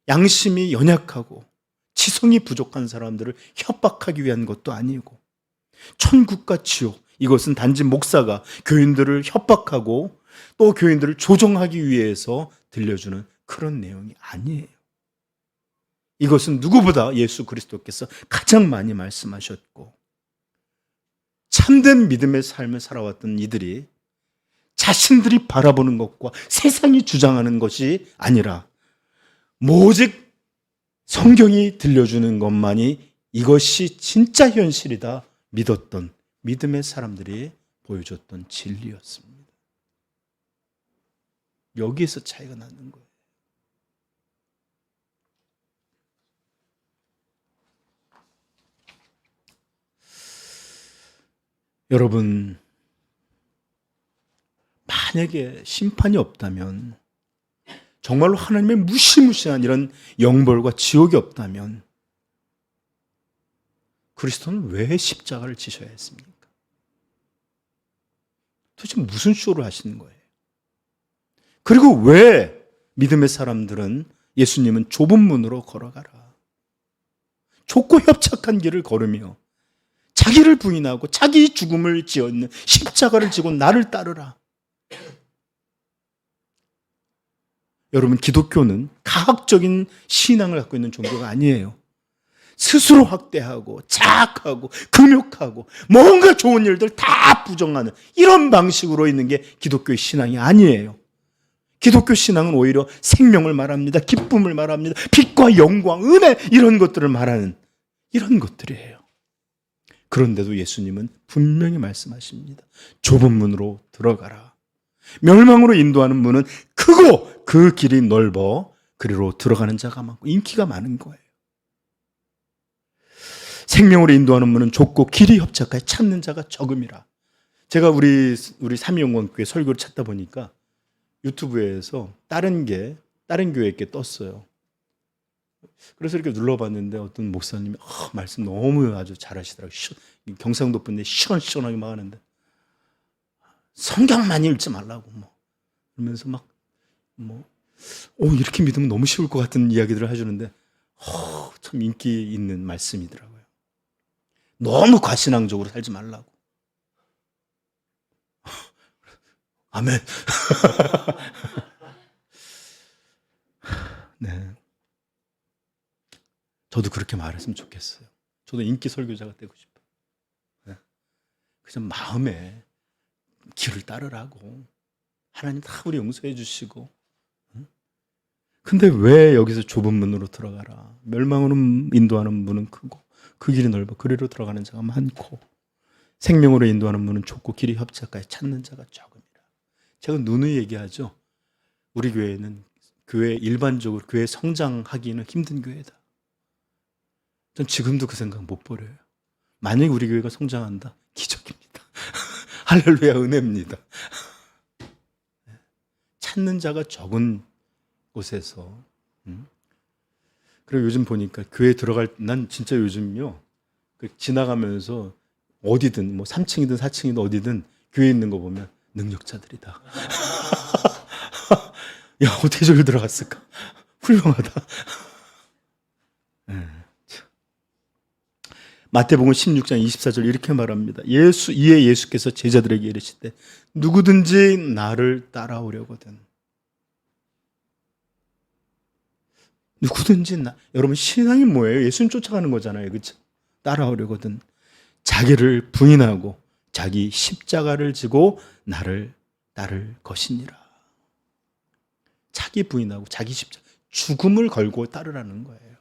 양심이 연약하고 지성이 부족한 사람들을 협박하기 위한 것도 아니고 천국과 지옥, 이것은 단지 목사가 교인들을 협박하고 또 교인들을 조종하기 위해서 들려주는 그런 내용이 아니에요. 이것은 누구보다 예수 그리스도께서 가장 많이 말씀하셨고 참된 믿음의 삶을 살아왔던 이들이 자신들이 바라보는 것과 세상이 주장하는 것이 아니라 오직 성경이 들려주는 것만이 이것이 진짜 현실이다 믿었던 믿음의 사람들이 보여줬던 진리였습니다. 여기에서 차이가 나는 거예요. 여러분, 만약에 심판이 없다면, 정말로 하나님의 무시무시한 이런 영벌과 지옥이 없다면 그리스도는 왜 십자가를 지셔야 했습니까? 도대체 무슨 쇼를 하시는 거예요? 그리고 왜 믿음의 사람들은 예수님은 좁은 문으로 걸어가라, 좁고 협착한 길을 걸으며 자기를 부인하고 자기 죽음을 지었는 십자가를 지고 나를 따르라. 여러분, 기독교는 가학적인 신앙을 갖고 있는 종교가 아니에요. 스스로 확대하고 자학하고 금욕하고 뭔가 좋은 일들 다 부정하는 이런 방식으로 있는 게 기독교의 신앙이 아니에요. 기독교 신앙은 오히려 생명을 말합니다. 기쁨을 말합니다. 빛과 영광, 은혜, 이런 것들을 말하는 이런 것들이에요. 그런데도 예수님은 분명히 말씀하십니다. 좁은 문으로 들어가라. 멸망으로 인도하는 문은 크고 그 길이 넓어 그리로 들어가는 자가 많고 인기가 많은 거예요. 생명으로 인도하는 문은 좁고 길이 협착하여 찾는 자가 적음이라. 제가 우리 삼위영광교회 설교를 찾다 보니까 유튜브에서 다른 교회에 떴어요. 그래서 이렇게 눌러봤는데 어떤 목사님이 말씀 너무 아주 잘하시더라고요. 경상도 분인데 시원시원하게 막 하는데 성경만 읽지 말라고 그러면서 이렇게 믿으면 너무 쉬울 것 같은 이야기들을 해주는데 참 인기 있는 말씀이더라고요. 너무 과신앙적으로 살지 말라고. 아멘. 네. 저도 그렇게 말했으면 좋겠어요. 저도 인기 설교자가 되고 싶어요. 네. 그냥 마음에 길을 따르라고. 하나님 다 우리 용서해 주시고. 근데 왜 여기서 좁은 문으로 들어가라. 멸망으로 인도하는 문은 크고 그 길이 넓어 그리로 들어가는 자가 많고 생명으로 인도하는 문은 좁고 길이 협착하여 찾는 자가 적음이라. 제가 누누이 얘기하죠. 우리 교회는 일반적으로 교회 성장하기는 힘든 교회다. 전 지금도 그 생각 못 버려요. 만약에 우리 교회가 성장한다, 기적입니다. 할렐루야, 은혜입니다. 찾는 자가 적은 곳에서. 그리고 요즘 보니까 교회 난 진짜 요즘요, 지나가면서 어디든 3층이든 4층이든 어디든 교회 있는 거 보면 능력자들이다. 야, 어떻게 저기 들어갔을까? 훌륭하다. 마태복음 16장 24절 이렇게 말합니다. 이에 예수께서 제자들에게 이르시되 누구든지 나를 따라오려거든. 누구든지 여러분, 신앙이 뭐예요? 예수님 쫓아가는 거잖아요. 그렇죠? 따라오려거든 자기를 부인하고 자기 십자가를 지고 나를 따를 것이니라. 자기 부인하고 자기 십자가, 죽음을 걸고 따르라는 거예요.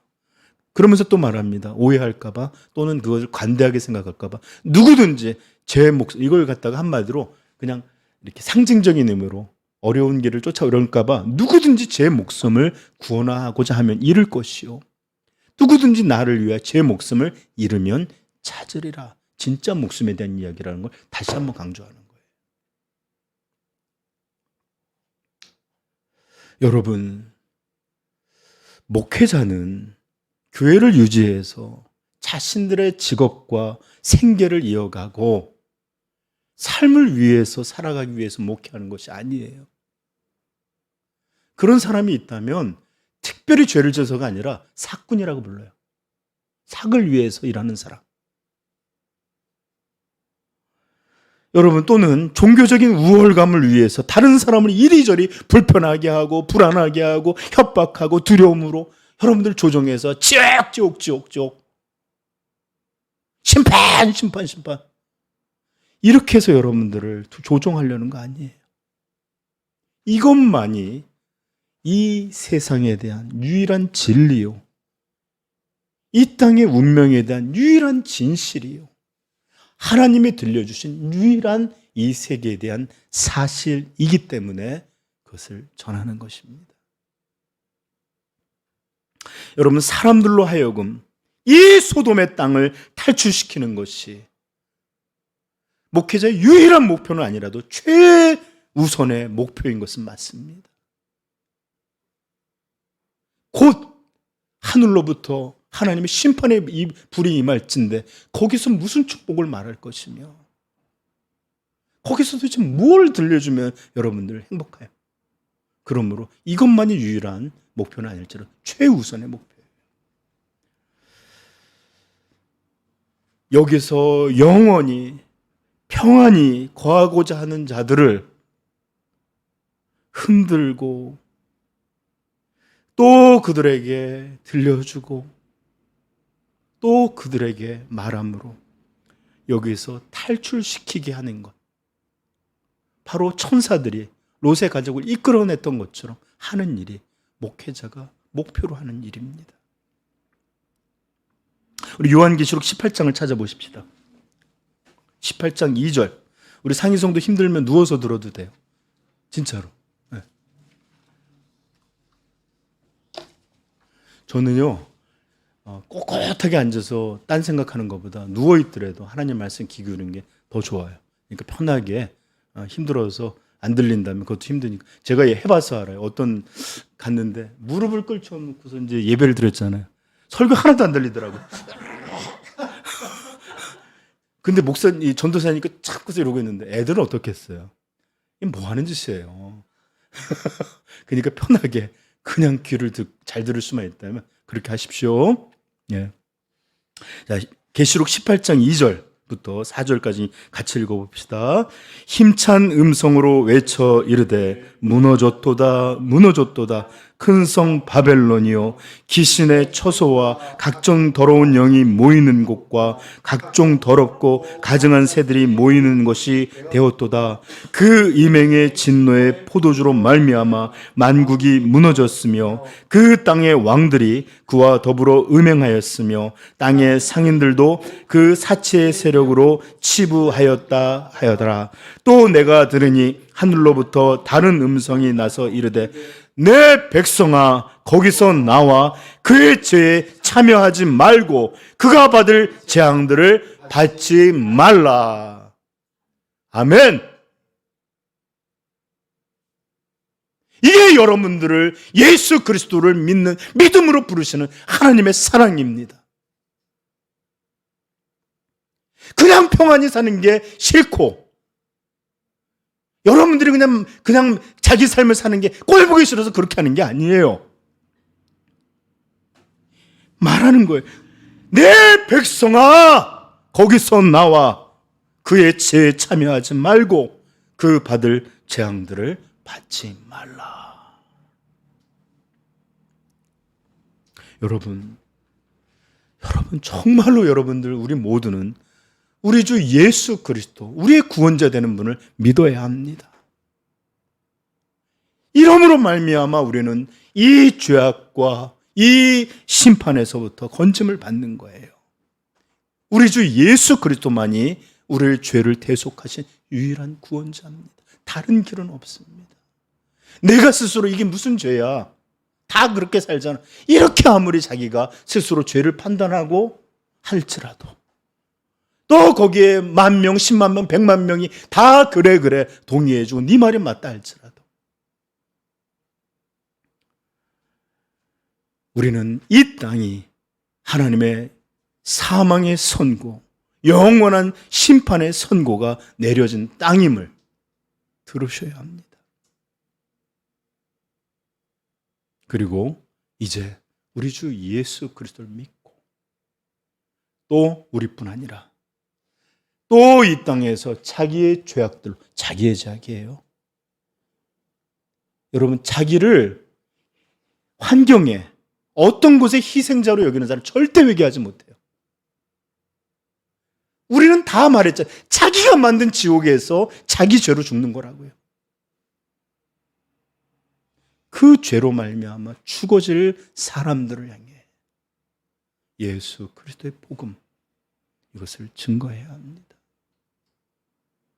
그러면서 또 말합니다. 오해할까봐 또는 그것을 관대하게 생각할까봐 누구든지 제 목숨, 이걸 갖다가 한마디로 그냥 이렇게 상징적인 의미로 어려운 길을 쫓아오려까봐 누구든지 제 목숨을 구원하고자 하면 잃을 것이요 누구든지 나를 위하여 제 목숨을 잃으면 찾으리라. 진짜 목숨에 대한 이야기라는 걸 다시 한번 강조하는 거예요. 여러분, 목회자는 교회를 유지해서 자신들의 직업과 생계를 이어가고 삶을 위해서 살아가기 위해서 목회하는 것이 아니에요. 그런 사람이 있다면 특별히 죄를 져서가 아니라 사꾼이라고 불러요. 삭을 위해서 일하는 사람. 여러분, 또는 종교적인 우월감을 위해서 다른 사람을 이리저리 불편하게 하고 불안하게 하고 협박하고 두려움으로 여러분들 조종해서 지옥 심판 이렇게 해서 여러분들을 조종하려는 거 아니에요. 이것만이 이 세상에 대한 유일한 진리요, 이 땅의 운명에 대한 유일한 진실이요, 하나님이 들려주신 유일한 이 세계에 대한 사실이기 때문에 그것을 전하는 것입니다. 여러분, 사람들로 하여금 이 소돔의 땅을 탈출시키는 것이 목회자의 유일한 목표는 아니라도 최우선의 목표인 것은 맞습니다. 곧 하늘로부터 하나님의 심판의 불이 임할진데 거기서 무슨 축복을 말할 것이며, 거기서 도대체 뭘 들려주면 여러분들 행복해요? 그러므로 이것만이 유일한 목표는 아닐지라도 최우선의 목표예요. 여기서 영원히 평안히 거하고자 하는 자들을 흔들고 또 그들에게 들려주고 또 그들에게 말함으로 여기서 탈출시키게 하는 것, 바로 천사들이 롯의 가족을 이끌어냈던 것처럼 하는 일이 목회자가 목표로 하는 일입니다. 우리 요한계시록 18장을 찾아보십시다. 18장 2절. 우리 상희성도 힘들면 누워서 들어도 돼요. 진짜로. 네. 저는요, 꼿꼿하게 앉아서 딴 생각하는 것보다 누워있더라도 하나님 말씀 귀 기울이는 게 더 좋아요. 그러니까 편하게, 힘들어서 안 들린다면 그것도 힘드니까. 제가 해봐서 알아요. 어떤 갔는데 무릎을 끌쳐놓고서 이제 예배를 드렸잖아요. 설교 하나도 안 들리더라고요. 근데 전도사니까 자꾸서 이러고 있는데 애들은 어떻겠어요? 이게 뭐 하는 짓이에요? 그러니까 편하게 그냥 귀를 잘 들을 수만 있다면 그렇게 하십시오. 예. 자, 계시록 18장 2절부터 4절까지 같이 읽어봅시다. 힘찬 음성으로 외쳐 이르되 무너졌도다 무너졌도다 큰 성 바벨론이요, 기신의 처소와 각종 더러운 영이 모이는 곳과 각종 더럽고 가증한 새들이 모이는 것이 되었도다. 그 이맹의 진노의 포도주로 말미암아 만국이 무너졌으며 그 땅의 왕들이 그와 더불어 음행하였으며 땅의 상인들도 그 사치의 세력으로 치부하였다 하여더라. 또 내가 들으니 하늘로부터 다른 음성이 나서 이르되 내 백성아 거기서 나와 그의 죄에 참여하지 말고 그가 받을 재앙들을 받지 말라. 아멘. 이게 여러분들을 예수 그리스도를 믿는 믿음으로 부르시는 하나님의 사랑입니다. 그냥 평안히 사는 게 싫고 여러분들이 그냥 자기 삶을 사는 게 꼴 보기 싫어서 그렇게 하는 게 아니에요. 말하는 거예요. 내 백성아 거기서 나와 그의 죄에 참여하지 말고 그 받을 재앙들을 받지 말라. 여러분 정말로 여러분들 우리 모두는 우리 주 예수 그리스도, 우리의 구원자 되는 분을 믿어야 합니다. 이러므로 말미암아 우리는 이 죄악과 이 심판에서부터 건짐을 받는 거예요. 우리 주 예수 그리스도만이 우리의 죄를 대속하신 유일한 구원자입니다. 다른 길은 없습니다. 내가 스스로 이게 무슨 죄야? 다 그렇게 살잖아. 이렇게 아무리 자기가 스스로 죄를 판단하고 할지라도 또 거기에 10,000명, 100,000명, 100,000명이 다 그래 동의해주고 네 말이 맞다 할지라도 우리는 이 땅이 하나님의 사망의 선고, 영원한 심판의 선고가 내려진 땅임을 들으셔야 합니다. 그리고 이제 우리 주 예수 그리스도를 믿고 또 우리뿐 아니라 또 이 땅에서 자기의 죄악들로, 자기의 죄악이에요. 여러분, 자기를 환경에 어떤 곳에 희생자로 여기는 사람 절대 회개하지 못해요. 우리는 다 말했잖아요. 자기가 만든 지옥에서 자기 죄로 죽는 거라고요. 그 죄로 말미암아 죽어질 사람들을 향해 예수 그리스도의 복음, 이것을 증거해야 합니다.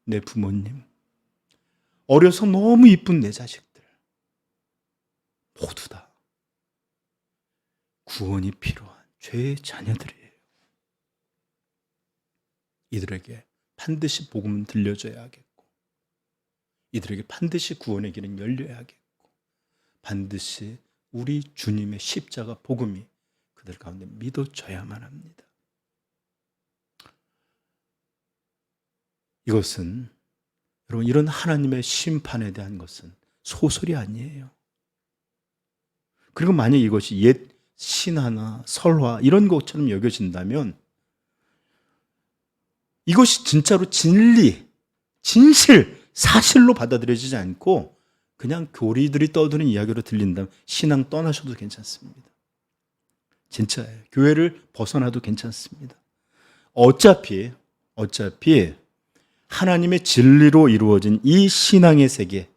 내 부모님, 어려서 너무 이쁜 내 자식들 모두 다 구원이 필요한 죄의 자녀들이에요. 이들에게 반드시 복음은 들려줘야 하겠고, 이들에게 반드시 구원의 길은 열려야 하겠고, 반드시 우리 주님의 십자가 복음이 그들 가운데 믿어져야만 합니다. 이것은, 여러분, 이런 하나님의 심판에 대한 것은 소설이 아니에요. 그리고 만약 이것이 옛 신화나 설화 이런 것처럼 여겨진다면 이것이 진짜로 진리, 진실, 사실로 받아들여지지 않고 그냥 교리들이 떠드는 이야기로 들린다면 신앙 떠나셔도 괜찮습니다. 진짜예요. 교회를 벗어나도 괜찮습니다. 어차피 하나님의 진리로 이루어진 이 신앙의 세계,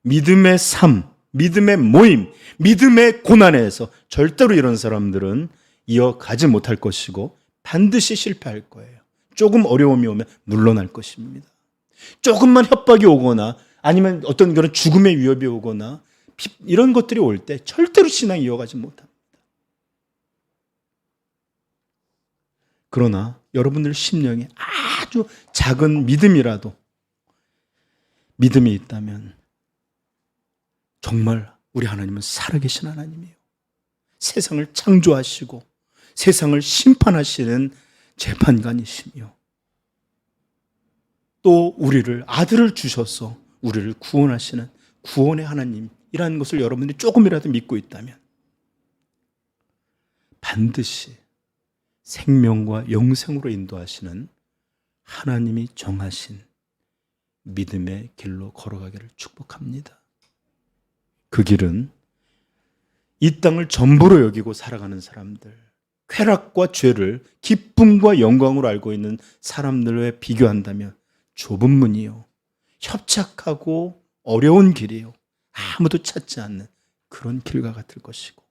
믿음의 삶, 믿음의 모임, 믿음의 고난에서 절대로 이런 사람들은 이어가지 못할 것이고 반드시 실패할 거예요. 조금 어려움이 오면 물러날 것입니다. 조금만 협박이 오거나 아니면 어떤 그런 죽음의 위협이 오거나 이런 것들이 올 때 절대로 신앙이 이어가지 못합니다. 그러나 여러분들 심령에 아주 작은 믿음이라도 믿음이 있다면 정말 우리 하나님은 살아계신 하나님이에요. 세상을 창조하시고 세상을 심판하시는 재판관이시며 또 우리를 아들을 주셔서 우리를 구원하시는 구원의 하나님이라는 것을 여러분들이 조금이라도 믿고 있다면 반드시 생명과 영생으로 인도하시는 하나님이 정하신 믿음의 길로 걸어가기를 축복합니다. 그 길은 이 땅을 전부로 여기고 살아가는 사람들, 쾌락과 죄를 기쁨과 영광으로 알고 있는 사람들에 비교한다면 좁은 문이요, 협착하고 어려운 길이요, 아무도 찾지 않는 그런 길과 같을 것이고,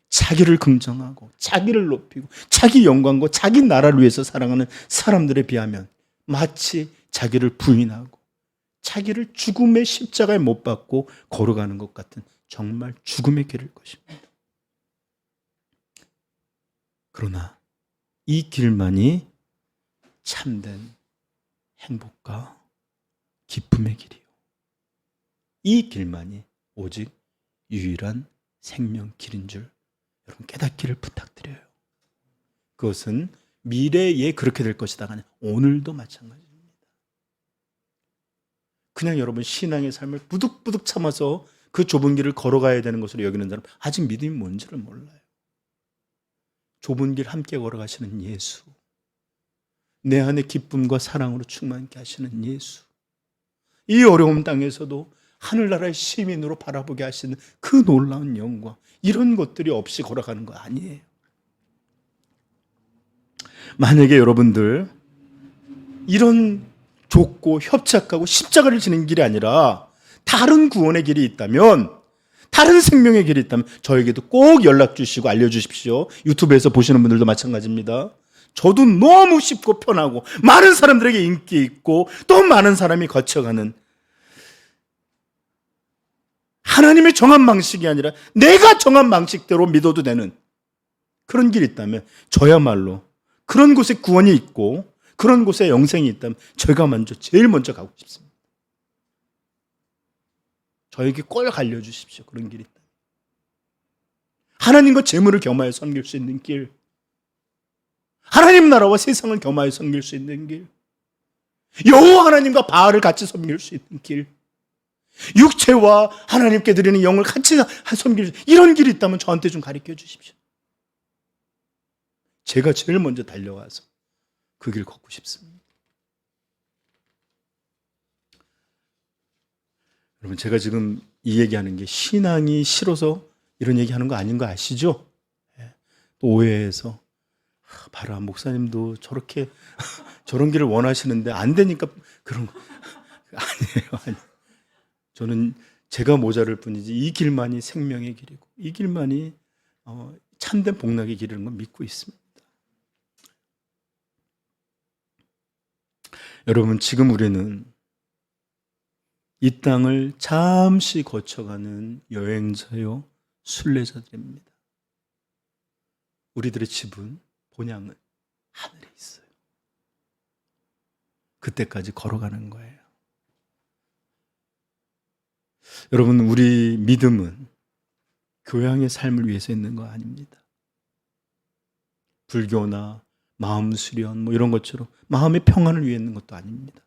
자기를 긍정하고 자기를 높이고 자기 영광과 자기 나라를 위해서 살아가는 사람들에 비하면 마치 자기를 부인하고 자기를 죽음의 십자가에 못 박고 걸어가는 것 같은 정말 죽음의 길일 것입니다. 그러나 이 길만이 참된 행복과 기쁨의 길이요, 이 길만이 오직 유일한 생명 길인 줄 여러분 깨닫기를 부탁드려요. 그것은 미래에 그렇게 될 것이다가 아니라 오늘도 마찬가지입니다. 그냥 여러분 신앙의 삶을 부득부득 참아서 그 좁은 길을 걸어가야 되는 것으로 여기는 사람 아직 믿음이 뭔지를 몰라요. 좁은 길 함께 걸어가시는 예수, 내 안에 기쁨과 사랑으로 충만케 하시는 예수, 이 어려운 땅에서도 하늘나라의 시민으로 바라보게 하시는 그 놀라운 영광, 이런 것들이 없이 걸어가는 거 아니에요. 만약에 여러분들 이런 좁고 협착하고 십자가를 지는 길이 아니라 다른 구원의 길이 있다면, 다른 생명의 길이 있다면 저에게도 꼭 연락 주시고 알려주십시오. 유튜브에서 보시는 분들도 마찬가지입니다. 저도 너무 쉽고 편하고 많은 사람들에게 인기 있고 또 많은 사람이 거쳐가는 하나님의 정한 방식이 아니라 내가 정한 방식대로 믿어도 되는 그런 길이 있다면 저야말로 그런 곳에 구원이 있고 그런 곳에 영생이 있다면 제가 제일 먼저 가고 싶습니다. 저에게 꼭 알려주십시오. 그런 길이 있다면. 하나님과 재물을 겸하여 섬길 수 있는 길, 하나님 나라와 세상을 겸하여 섬길 수 있는 길, 여호와 하나님과 바알을 같이 섬길 수 있는 길, 육체와 하나님께 드리는 영을 같이 섬길 수 있는 이런 길이 있다면 저한테 좀 가르쳐 주십시오. 제가 제일 먼저 달려와서 그 길 걷고 싶습니다. 여러분, 제가 지금 이 얘기하는 게 신앙이 싫어서 이런 얘기하는 거 아닌 거 아시죠? 또 오해해서 봐라, 목사님도 저렇게 저런 길을 원하시는데 안 되니까 그런 거 아니에요. 저는 제가 모자랄 뿐이지 이 길만이 생명의 길이고 이 길만이 참된 복락의 길이라는 걸 믿고 있습니다. 여러분, 지금 우리는 이 땅을 잠시 거쳐가는 여행자요 순례자들입니다. 우리들의 집은, 본향은 하늘에 있어요. 그때까지 걸어가는 거예요. 여러분, 우리 믿음은 교양의 삶을 위해서 있는 거 아닙니다. 불교나 마음 수련 뭐 이런 것처럼 마음의 평안을 위해 있는 것도 아닙니다.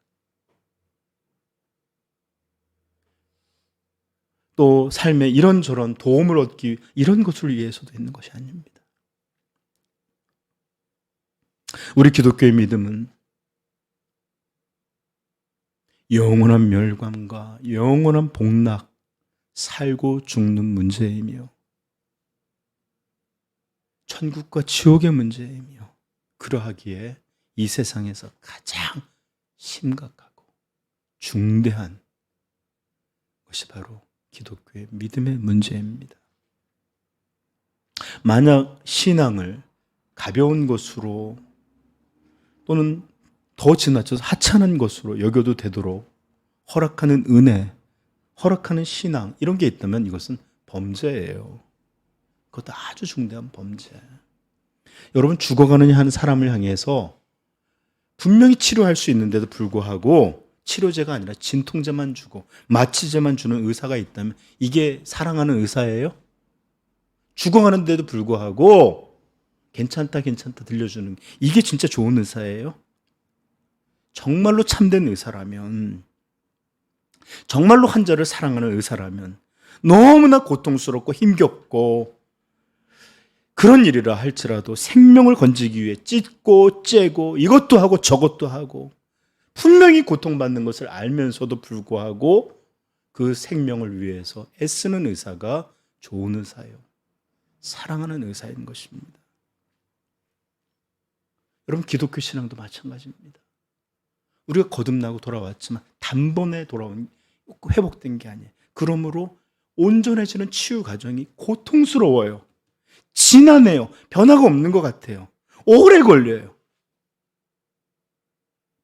또 삶에 이런저런 도움을 얻기 이런 것을 위해서도 있는 것이 아닙니다. 우리 기독교의 믿음은 영원한 멸관과 영원한 복락, 살고 죽는 문제이며 천국과 지옥의 문제이며 그러하기에 이 세상에서 가장 심각하고 중대한 것이 바로 기독교의 믿음의 문제입니다. 만약 신앙을 가벼운 것으로 또는 더 지나쳐서 하찮은 것으로 여겨도 되도록 허락하는 은혜, 허락하는 신앙 이런 게 있다면 이것은 범죄예요. 그것도 아주 중대한 범죄. 여러분, 죽어가는 한 사람을 향해서 분명히 치료할 수 있는데도 불구하고 치료제가 아니라 진통제만 주고 마취제만 주는 의사가 있다면 이게 사랑하는 의사예요? 죽어가는데도 불구하고 괜찮다 들려주는 이게 진짜 좋은 의사예요? 정말로 참된 의사라면, 정말로 환자를 사랑하는 의사라면 너무나 고통스럽고 힘겹고 그런 일이라 할지라도 생명을 건지기 위해 찢고 째고 이것도 하고 저것도 하고 분명히 고통받는 것을 알면서도 불구하고 그 생명을 위해서 애쓰는 의사가 좋은 의사예요. 사랑하는 의사인 것입니다. 여러분, 기독교 신앙도 마찬가지입니다. 우리가 거듭나고 돌아왔지만 단번에 돌아온 회복된 게 아니에요. 그러므로 온전해지는 치유 과정이 고통스러워요. 지난해요. 변화가 없는 것 같아요. 오래 걸려요.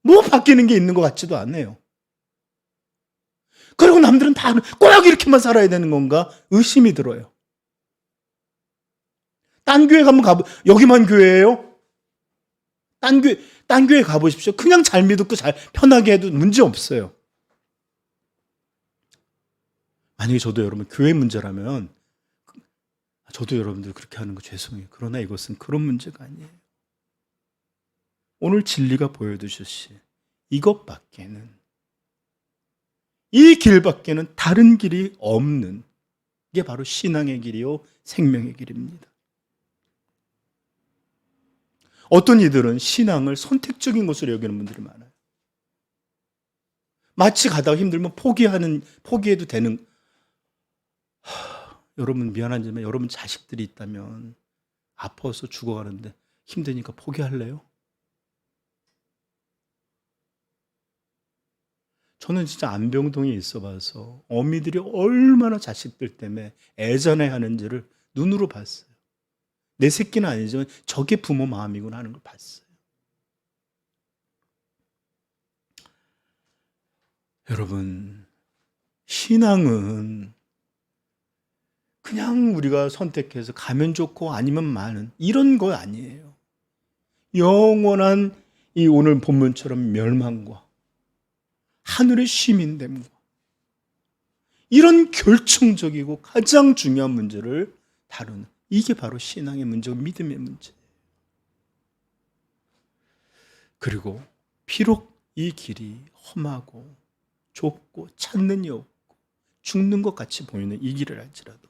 뭐 바뀌는 게 있는 것 같지도 않아요. 그리고 남들은 다 꼭 이렇게만 살아야 되는 건가 의심이 들어요. 딴 교회 가면 여기만 교회예요? 딴 교회 가보십시오. 그냥 잘 믿고 잘 편하게 해도 문제 없어요. 만약에 저도 여러분 교회 문제라면 저도 여러분들 그렇게 하는 거 죄송해요. 그러나 이것은 그런 문제가 아니에요. 오늘 진리가 보여주셨시 이것밖에는, 이 길밖에는 다른 길이 없는 게 바로 신앙의 길이요 생명의 길입니다. 어떤 이들은 신앙을 선택적인 것으로 여기는 분들이 많아요. 마치 가다가 힘들면 포기해도 되는. 여러분, 미안하지만 여러분 자식들이 있다면 아파서 죽어가는데 힘드니까 포기할래요? 저는 진짜 안병동에 있어 봐서 어미들이 얼마나 자식들 때문에 애잔해 하는지를 눈으로 봤어요. 내 새끼는 아니지만 저게 부모 마음이구나 하는 걸 봤어요. 여러분, 신앙은 그냥 우리가 선택해서 가면 좋고 아니면 많은 이런 거 아니에요. 영원한 이 오늘 본문처럼 멸망과 하늘의 시민됨과 이런 결정적이고 가장 중요한 문제를 다루는, 이게 바로 신앙의 문제고 믿음의 문제예요. 그리고 비록 이 길이 험하고 좁고 찾는 이 없고 죽는 것 같이 보이는 이 길을 할지라도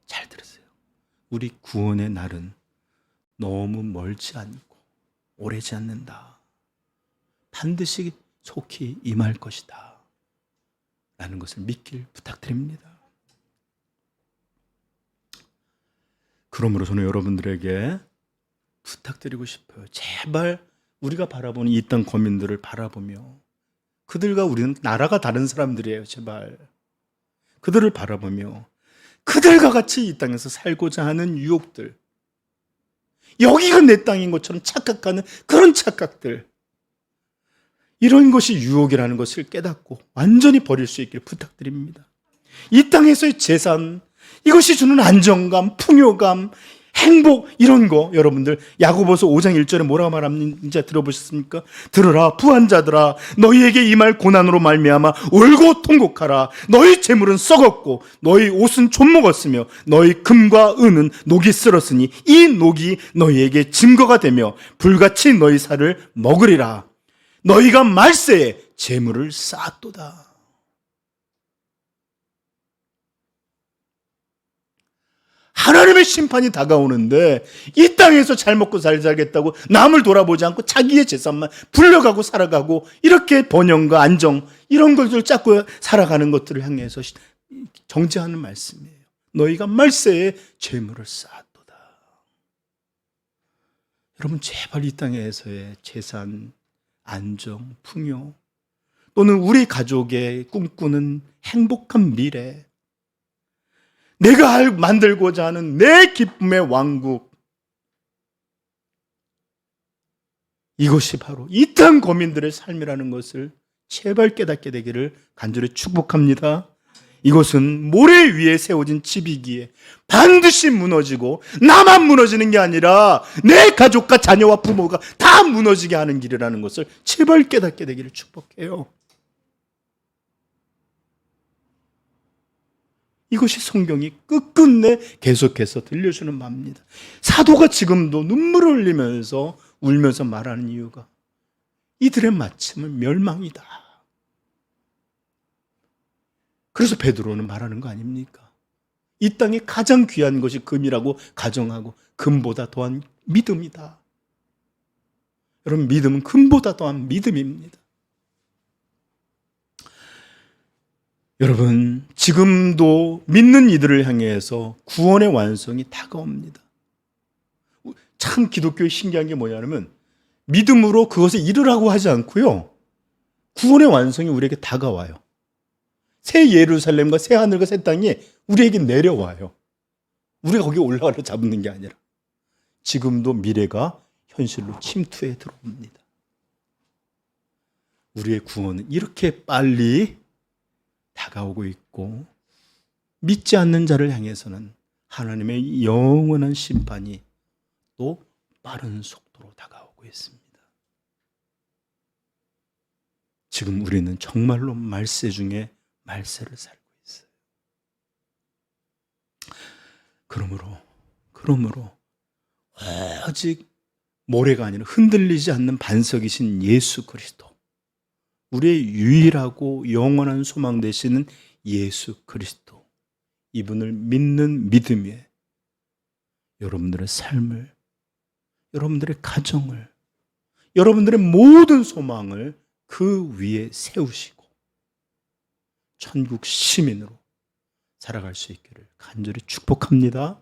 잘 들으세요. 우리 구원의 날은 너무 멀지 않고 오래지 않는다. 반드시 속히 임할 것이다 라는 것을 믿길 부탁드립니다. 그러므로 저는 여러분들에게 부탁드리고 싶어요. 제발 우리가 바라보는 이 땅 거민들을 바라보며, 그들과 우리는 나라가 다른 사람들이에요. 제발 그들을 바라보며 그들과 같이 이 땅에서 살고자 하는 유혹들, 여기가 내 땅인 것처럼 착각하는 그런 착각들, 이런 것이 유혹이라는 것을 깨닫고 완전히 버릴 수 있기를 부탁드립니다. 이 땅에서의 재산, 이것이 주는 안정감, 풍요감, 행복, 이런 거 여러분들 야고보서 5장 1절에 뭐라고 말합니까? 들어보셨습니까? 들으라 부한 자들아, 너희에게 임할 고난으로 말미암아 울고 통곡하라. 너희 재물은 썩었고 너희 옷은 좀 먹었으며 너희 금과 은은 녹이 쓸었으니 이 녹이 너희에게 증거가 되며 불같이 너희 살을 먹으리라. 너희가 말세에 재물을 쌓았도다. 하나님의 심판이 다가오는데 이 땅에서 잘 먹고 잘 살겠다고 남을 돌아보지 않고 자기의 재산만 불려가고 살아가고, 이렇게 번영과 안정 이런 것을 찾고 살아가는 것들을 향해서 정죄하는 말씀이에요. 너희가 말세에 재물을 쌓았도다. 여러분 제발 이 땅에서의 재산, 안정, 풍요, 또는 우리 가족의 꿈꾸는 행복한 미래, 내가 만들고자 하는 내 기쁨의 왕국, 이것이 바로 이 땅 거민들의 삶이라는 것을 제발 깨닫게 되기를 간절히 축복합니다. 이것은 모래 위에 세워진 집이기에 반드시 무너지고 나만 무너지는 게 아니라 내 가족과 자녀와 부모가 다 무너지게 하는 길이라는 것을 제발 깨닫게 되기를 축복해요. 이것이 성경이 끝끝내 계속해서 들려주는 말입니다. 사도가 지금도 눈물을 흘리면서 울면서 말하는 이유가 이들의 마침은 멸망이다. 그래서 베드로는 말하는 거 아닙니까? 이 땅에 가장 귀한 것이 금이라고 가정하고 금보다 더한 믿음이다. 여러분, 믿음은 금보다 더한 믿음입니다. 여러분, 지금도 믿는 이들을 향해서 구원의 완성이 다가옵니다. 참 기독교의 신기한 게 뭐냐면 믿음으로 그것을 이루라고 하지 않고요, 구원의 완성이 우리에게 다가와요. 새 예루살렘과 새 하늘과 새 땅이 우리에게 내려와요. 우리가 거기 올라가려 잡는 게 아니라 지금도 미래가 현실로 침투해 들어옵니다. 우리의 구원은 이렇게 빨리 다가오고 있고, 믿지 않는 자를 향해서는 하나님의 영원한 심판이 또 빠른 속도로 다가오고 있습니다. 지금 우리는 정말로 말세 중에 말세를 살고 있어요. 그러므로 오직 모래가 아니라 흔들리지 않는 반석이신 예수 그리스도, 우리의 유일하고 영원한 소망 되시는 예수 그리스도, 이분을 믿는 믿음에 여러분들의 삶을, 여러분들의 가정을, 여러분들의 모든 소망을 그 위에 세우시고 천국 시민으로 살아갈 수 있기를 간절히 축복합니다.